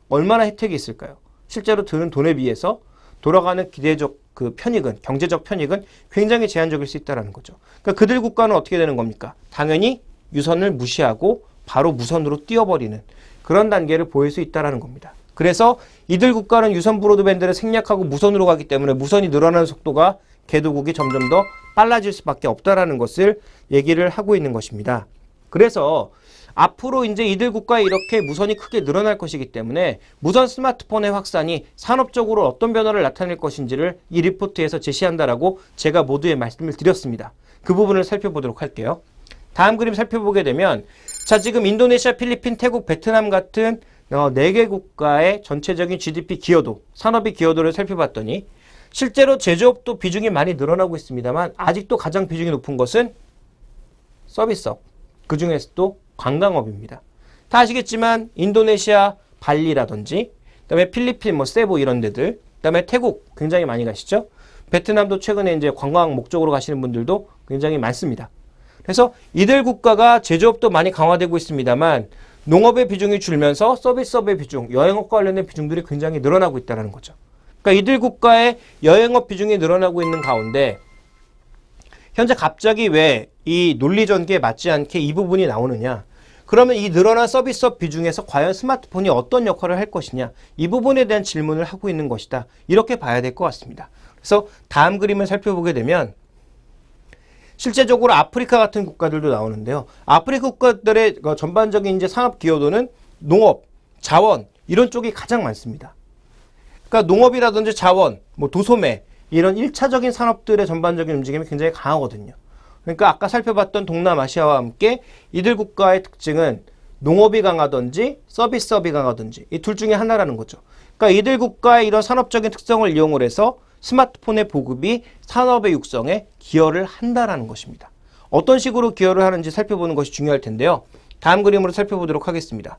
얼마나 혜택이 있을까요? 실제로 드는 돈에 비해서 돌아가는 기대적 그 편익은, 경제적 편익은 굉장히 제한적일 수 있다는 거죠. 그러니까 그들 국가는 어떻게 되는 겁니까? 당연히 유선을 무시하고 바로 무선으로 띄워버리는 그런 단계를 보일 수 있다는 겁니다. 그래서 이들 국가는 유선 브로드밴드를 생략하고 무선으로 가기 때문에 무선이 늘어나는 속도가 개도국이 점점 더 빨라질 수밖에 없다라는 것을 얘기를 하고 있는 것입니다. 그래서 앞으로 이제 이들 국가에 이렇게 무선이 크게 늘어날 것이기 때문에 무선 스마트폰의 확산이 산업적으로 어떤 변화를 나타낼 것인지를 이 리포트에서 제시한다라고 제가 모두에 말씀을 드렸습니다. 그 부분을 살펴보도록 할게요. 다음 그림 살펴보게 되면 자 지금 인도네시아, 필리핀, 태국, 베트남 같은 4개 국가의 전체적인 GDP 기여도, 산업의 기여도를 살펴봤더니 실제로 제조업도 비중이 많이 늘어나고 있습니다만 아직도 가장 비중이 높은 것은 서비스업, 그 중에서도 관광업입니다. 다 아시겠지만 인도네시아, 발리라든지 그다음에 필리핀, 뭐 세부 이런 데들, 그다음에 태국 굉장히 많이 가시죠. 베트남도 최근에 이제 관광 목적으로 가시는 분들도 굉장히 많습니다. 그래서 이들 국가가 제조업도 많이 강화되고 있습니다만 농업의 비중이 줄면서 서비스업의 비중, 여행업과 관련된 비중들이 굉장히 늘어나고 있다는 거죠. 그러니까 이들 국가의 여행업 비중이 늘어나고 있는 가운데 현재 갑자기 왜 이 논리 전개에 맞지 않게 이 부분이 나오느냐? 그러면 이 늘어난 서비스업 비중에서 과연 스마트폰이 어떤 역할을 할 것이냐? 이 부분에 대한 질문을 하고 있는 것이다. 이렇게 봐야 될 것 같습니다. 그래서 다음 그림을 살펴보게 되면 실제적으로 아프리카 같은 국가들도 나오는데요. 아프리카 국가들의 전반적인 이제 산업 기여도는 농업, 자원 이런 쪽이 가장 많습니다. 그러니까 농업이라든지 자원, 뭐 도소매 이런 1차적인 산업들의 전반적인 움직임이 굉장히 강하거든요. 그러니까 아까 살펴봤던 동남아시아와 함께 이들 국가의 특징은 농업이 강하든지 서비스업이 강하든지 이 둘 중에 하나라는 거죠. 그러니까 이들 국가의 이런 산업적인 특성을 이용을 해서 스마트폰의 보급이 산업의 육성에 기여를 한다라는 것입니다. 어떤 식으로 기여를 하는지 살펴보는 것이 중요할 텐데요. 다음 그림으로 살펴보도록 하겠습니다.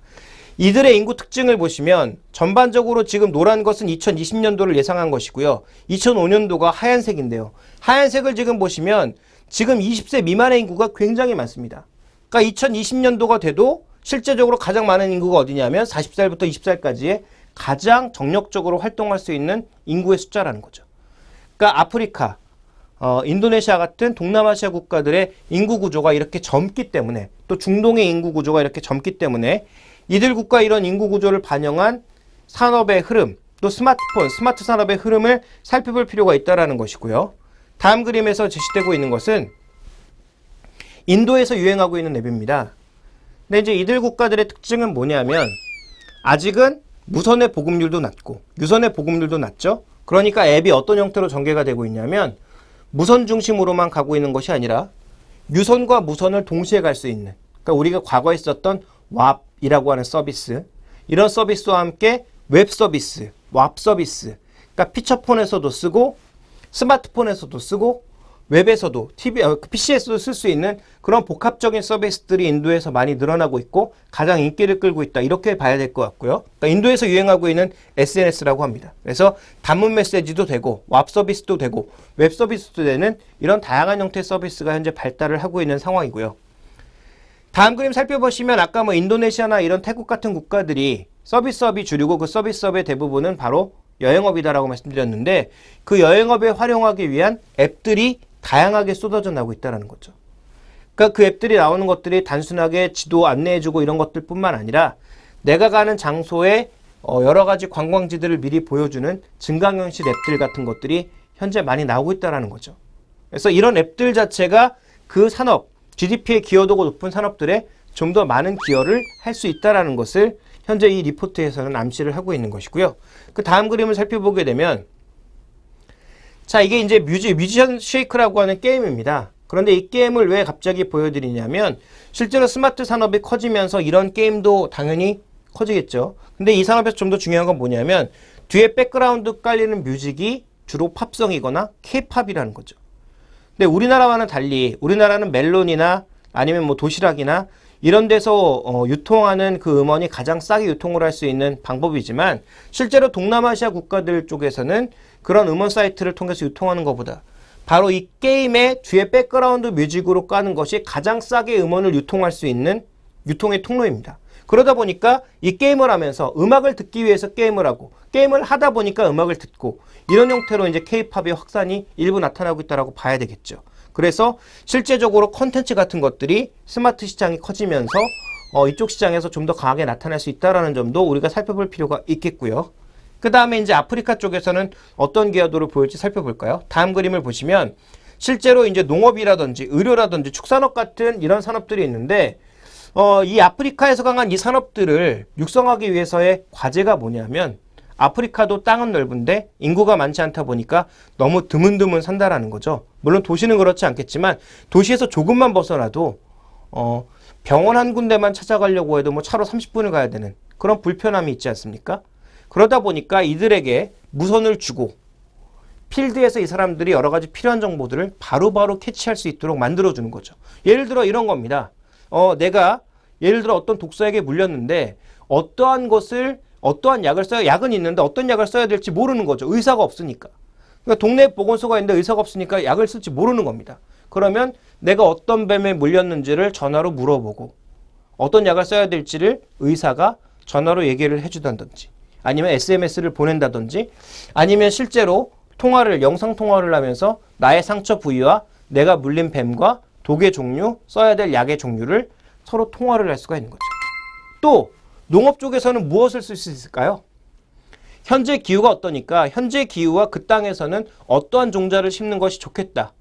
이들의 인구 특징을 보시면 전반적으로 지금 노란 것은 2020년도를 예상한 것이고요. 2005년도가 하얀색인데요. 하얀색을 지금 보시면 지금 20세 미만의 인구가 굉장히 많습니다. 그러니까 2020년도가 돼도 실제적으로 가장 많은 인구가 어디냐면 40살부터 20살까지의 가장 정력적으로 활동할 수 있는 인구의 숫자라는 거죠. 그러니까 아프리카, 인도네시아 같은 동남아시아 국가들의 인구 구조가 이렇게 젊기 때문에 또 중동의 인구 구조가 이렇게 젊기 때문에 이들 국가 이런 인구 구조를 반영한 산업의 흐름, 또 스마트폰, 스마트 산업의 흐름을 살펴볼 필요가 있다는 것이고요. 다음 그림에서 제시되고 있는 것은 인도에서 유행하고 있는 앱입니다. 근데 이제 이들 국가들의 특징은 뭐냐면 아직은 무선의 보급률도 낮고 유선의 보급률도 낮죠. 그러니까 앱이 어떤 형태로 전개가 되고 있냐면 무선 중심으로만 가고 있는 것이 아니라 유선과 무선을 동시에 갈 수 있는, 그러니까 우리가 과거에 썼던 왑이라고 하는 서비스, 이런 서비스와 함께 웹 서비스, 왑 서비스, 그러니까 피처폰에서도 쓰고 스마트폰에서도 쓰고 웹에서도 PC에서도 쓸 수 있는 그런 복합적인 서비스들이 인도에서 많이 늘어나고 있고 가장 인기를 끌고 있다. 이렇게 봐야 될 것 같고요. 그러니까 인도에서 유행하고 있는 SNS라고 합니다. 그래서 단문 메시지도 되고 왑 서비스도 되고 웹 서비스도 되는 이런 다양한 형태의 서비스가 현재 발달을 하고 있는 상황이고요. 다음 그림 살펴보시면 아까 뭐 인도네시아나 이런 태국 같은 국가들이 서비스업이 주류고 그 서비스업의 대부분은 바로 여행업이다라고 말씀드렸는데 그 여행업에 활용하기 위한 앱들이 다양하게 쏟아져 나오고 있다는 거죠. 그러니까 그 앱들이 나오는 것들이 단순하게 지도 안내해주고 이런 것들 뿐만 아니라 내가 가는 장소에 여러 가지 관광지들을 미리 보여주는 증강현실 앱들 같은 것들이 현재 많이 나오고 있다는 거죠. 그래서 이런 앱들 자체가 그 산업, GDP의 기여도가 높은 산업들에 좀 더 많은 기여를 할 수 있다는 것을 현재 이 리포트에서는 암시를 하고 있는 것이고요. 그 다음 그림을 살펴보게 되면 자, 이게 이제 뮤지션 쉐이크라고 하는 게임입니다. 그런데 이 게임을 왜 갑자기 보여드리냐면 실제로 스마트 산업이 커지면서 이런 게임도 당연히 커지겠죠. 근데 이 산업에서 좀 더 중요한 건 뭐냐면 뒤에 백그라운드 깔리는 뮤직이 주로 팝송이거나 K-팝이라는 거죠. 근데 우리나라와는 달리 우리나라는 멜론이나 아니면 뭐 도시락이나 이런 데서 유통하는 그 음원이 가장 싸게 유통을 할 수 있는 방법이지만 실제로 동남아시아 국가들 쪽에서는 그런 음원 사이트를 통해서 유통하는 것보다 바로 이 게임의 뒤에 백그라운드 뮤직으로 까는 것이 가장 싸게 음원을 유통할 수 있는 유통의 통로입니다. 그러다 보니까 이 게임을 하면서 음악을 듣기 위해서 게임을 하고 게임을 하다 보니까 음악을 듣고 이런 형태로 이제 K-팝의 확산이 일부 나타나고 있다고 봐야 되겠죠. 그래서 실제적으로 콘텐츠 같은 것들이 스마트 시장이 커지면서 이쪽 시장에서 좀 더 강하게 나타날 수 있다는 점도 우리가 살펴볼 필요가 있겠고요. 그 다음에 이제 아프리카 쪽에서는 어떤 기여도를 보일지 살펴볼까요? 다음 그림을 보시면 실제로 이제 농업이라든지 의료라든지 축산업 같은 이런 산업들이 있는데 이 아프리카에서 강한 이 산업들을 육성하기 위해서의 과제가 뭐냐면 아프리카도 땅은 넓은데 인구가 많지 않다 보니까 너무 드문드문 산다라는 거죠. 물론 도시는 그렇지 않겠지만 도시에서 조금만 벗어나도 병원 한 군데만 찾아가려고 해도 뭐 차로 30분을 가야 되는 그런 불편함이 있지 않습니까? 그러다 보니까 이들에게 무선을 주고 필드에서 이 사람들이 여러 가지 필요한 정보들을 바로바로 캐치할 수 있도록 만들어주는 거죠. 예를 들어 이런 겁니다. 내가 예를 들어 어떤 독사에게 물렸는데 어떠한 약을 써야, 약은 있는데 어떤 약을 써야 될지 모르는 거죠. 의사가 없으니까. 그러니까 동네 보건소가 있는데 의사가 없으니까 약을 쓸지 모르는 겁니다. 그러면 내가 어떤 뱀에 물렸는지를 전화로 물어보고 어떤 약을 써야 될지를 의사가 전화로 얘기를 해주던지 아니면 SMS를 보낸다든지 아니면 실제로 영상 통화를 하면서 나의 상처 부위와 내가 물린 뱀과 독의 종류, 써야 될 약의 종류를 서로 통화를 할 수가 있는 거죠. 또 농업 쪽에서는 무엇을 쓸 수 있을까요? 현재 기후가 어떠니까 현재 기후와 그 땅에서는 어떠한 종자를 심는 것이 좋겠다.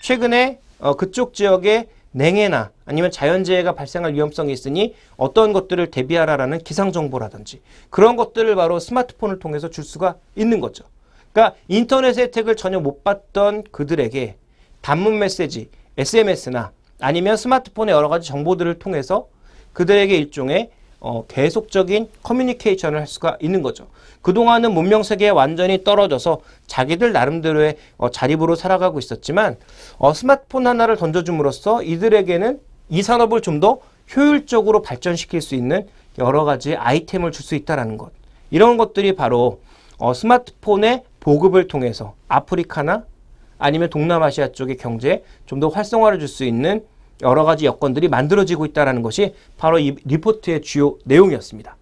최근에 그쪽 지역에 냉해나 아니면 자연재해가 발생할 위험성이 있으니 어떤 것들을 대비하라라는 기상정보라든지 그런 것들을 바로 스마트폰을 통해서 줄 수가 있는 거죠. 그러니까 인터넷의 혜택을 전혀 못 받던 그들에게 단문 메시지, SMS나 아니면 스마트폰의 여러 가지 정보들을 통해서 그들에게 일종의 계속적인 커뮤니케이션을 할 수가 있는 거죠. 그동안은 문명세계에 완전히 떨어져서 자기들 나름대로의 자립으로 살아가고 있었지만 스마트폰 하나를 던져줌으로써 이들에게는 이 산업을 좀 더 효율적으로 발전시킬 수 있는 여러 가지 아이템을 줄 수 있다는 것. 이런 것들이 바로 스마트폰의 보급을 통해서 아프리카나 아니면 동남아시아 쪽의 경제에 좀 더 활성화를 줄 수 있는 여러 가지 여건들이 만들어지고 있다는 것이 바로 이 리포트의 주요 내용이었습니다.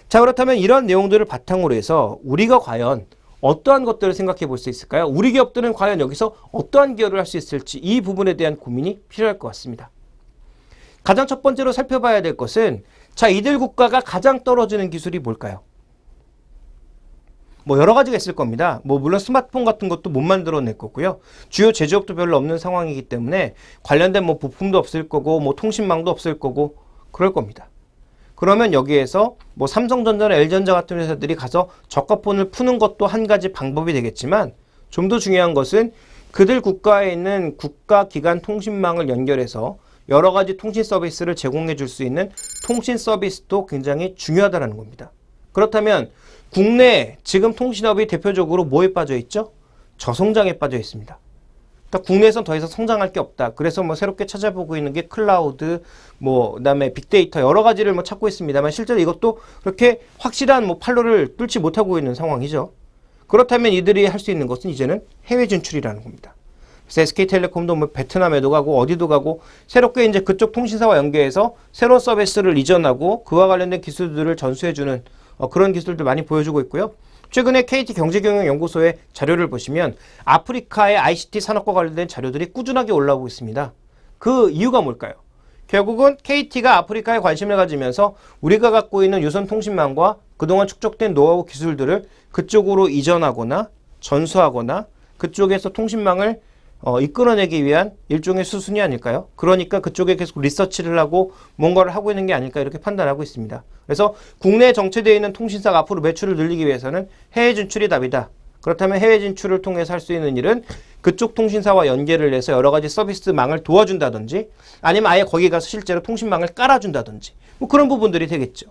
자, 그렇다면 이런 내용들을 바탕으로 해서 우리가 과연 어떠한 것들을 생각해 볼 수 있을까요? 우리 기업들은 과연 여기서 어떠한 기여를 할 수 있을지 이 부분에 대한 고민이 필요할 것 같습니다. 가장 첫 번째로 살펴봐야 될 것은 자, 이들 국가가 가장 떨어지는 기술이 뭘까요? 뭐 여러 가지가 있을 겁니다. 뭐 물론 스마트폰 같은 것도 못 만들어낼 거고요. 주요 제조업도 별로 없는 상황이기 때문에 관련된 뭐 부품도 없을 거고 뭐 통신망도 없을 거고 그럴 겁니다. 그러면 여기에서 뭐 삼성전자나 LG전자 같은 회사들이 가서 저가폰을 푸는 것도 한 가지 방법이 되겠지만 좀 더 중요한 것은 그들 국가에 있는 국가기관 통신망을 연결해서 여러 가지 통신 서비스를 제공해 줄 수 있는 통신 서비스도 굉장히 중요하다는 겁니다. 그렇다면 국내 지금 통신업이 대표적으로 뭐에 빠져 있죠? 저성장에 빠져 있습니다. 그러니까 국내에선 더 이상 성장할 게 없다. 그래서 뭐 새롭게 찾아보고 있는 게 클라우드, 뭐 그다음에 빅데이터 여러 가지를 뭐 찾고 있습니다만 실제로 이것도 그렇게 확실한 뭐 판로를 뚫지 못하고 있는 상황이죠. 그렇다면 이들이 할 수 있는 것은 이제는 해외 진출이라는 겁니다. 그래서 SK텔레콤도 뭐 베트남에도 가고 어디도 가고 새롭게 이제 그쪽 통신사와 연계해서 새로운 서비스를 이전하고 그와 관련된 기술들을 전수해주는 그런 기술들 많이 보여주고 있고요. 최근에 KT 경제경영연구소의 자료를 보시면 아프리카의 ICT 산업과 관련된 자료들이 꾸준하게 올라오고 있습니다. 그 이유가 뭘까요? 결국은 KT가 아프리카에 관심을 가지면서 우리가 갖고 있는 유선 통신망과 그동안 축적된 노하우 기술들을 그쪽으로 이전하거나 전수하거나 그쪽에서 통신망을 이끌어내기 위한 일종의 수순이 아닐까요? 그러니까 그쪽에 계속 리서치를 하고 뭔가를 하고 있는 게 아닐까 이렇게 판단하고 있습니다. 그래서 국내에 정체되어 있는 통신사가 앞으로 매출을 늘리기 위해서는 해외 진출이 답이다. 그렇다면 해외 진출을 통해서 할 수 있는 일은 그쪽 통신사와 연계를 해서 여러 가지 서비스망을 도와준다든지 아니면 아예 거기 가서 실제로 통신망을 깔아준다든지 뭐 그런 부분들이 되겠죠.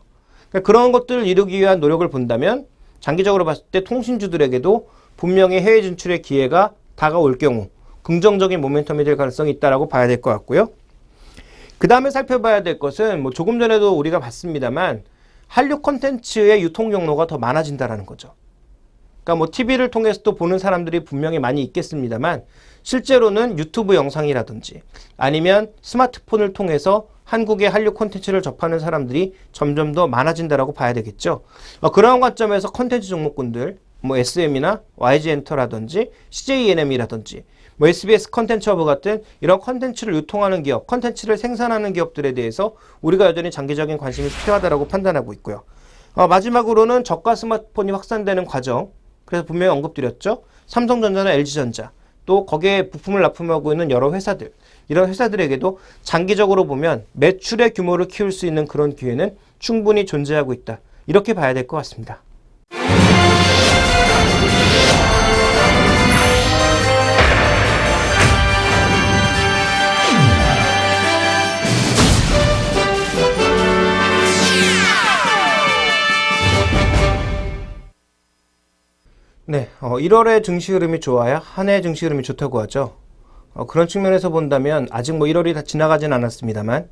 그러니까 그런 것들을 이루기 위한 노력을 본다면 장기적으로 봤을 때 통신주들에게도 분명히 해외 진출의 기회가 다가올 경우 긍정적인 모멘텀이 될 가능성이 있다고 봐야 될 것 같고요. 그 다음에 살펴봐야 될 것은 뭐 조금 전에도 우리가 봤습니다만 한류 콘텐츠의 유통 경로가 더 많아진다는 거죠. 그러니까 뭐 TV를 통해서도 보는 사람들이 분명히 많이 있겠습니다만 실제로는 유튜브 영상이라든지 아니면 스마트폰을 통해서 한국의 한류 콘텐츠를 접하는 사람들이 점점 더 많아진다고 봐야 되겠죠. 그러한 관점에서 콘텐츠 종목군들 뭐 SM이나 YG엔터라든지 CJENM이라든지 뭐 SBS 컨텐츠 허브 같은 이런 컨텐츠를 유통하는 기업, 컨텐츠를 생산하는 기업들에 대해서 우리가 여전히 장기적인 관심이 필요하다고 판단하고 있고요. 마지막으로는 저가 스마트폰이 확산되는 과정, 그래서 분명히 언급드렸죠. 삼성전자나 LG전자, 또 거기에 부품을 납품하고 있는 여러 회사들, 이런 회사들에게도 장기적으로 보면 매출의 규모를 키울 수 있는 그런 기회는 충분히 존재하고 있다. 이렇게 봐야 될 것 같습니다. 네, 1월의 증시 흐름이 좋아야 한 해의 증시 흐름이 좋다고 하죠. 그런 측면에서 본다면 아직 뭐 1월이 다 지나가진 않았습니다만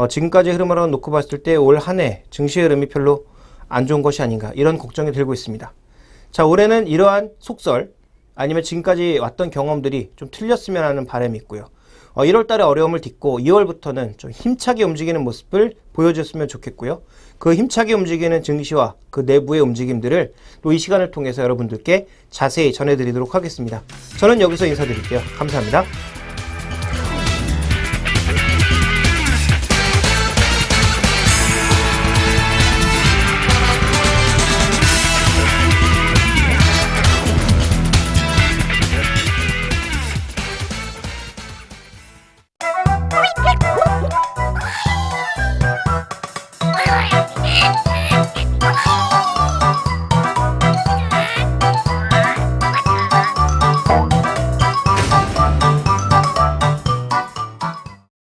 지금까지 흐름을 놓고 봤을 때 올 한 해 증시 흐름이 별로 안 좋은 것이 아닌가 이런 걱정이 들고 있습니다. 자, 올해는 이러한 속설 아니면 지금까지 왔던 경험들이 좀 틀렸으면 하는 바람이 있고요. 1월 달에 어려움을 딛고 2월부터는 좀 힘차게 움직이는 모습을 보여줬으면 좋겠고요. 그 힘차게 움직이는 증시와 그 내부의 움직임들을 또 이 시간을 통해서 여러분들께 자세히 전해드리도록 하겠습니다. 저는 여기서 인사드릴게요. 감사합니다.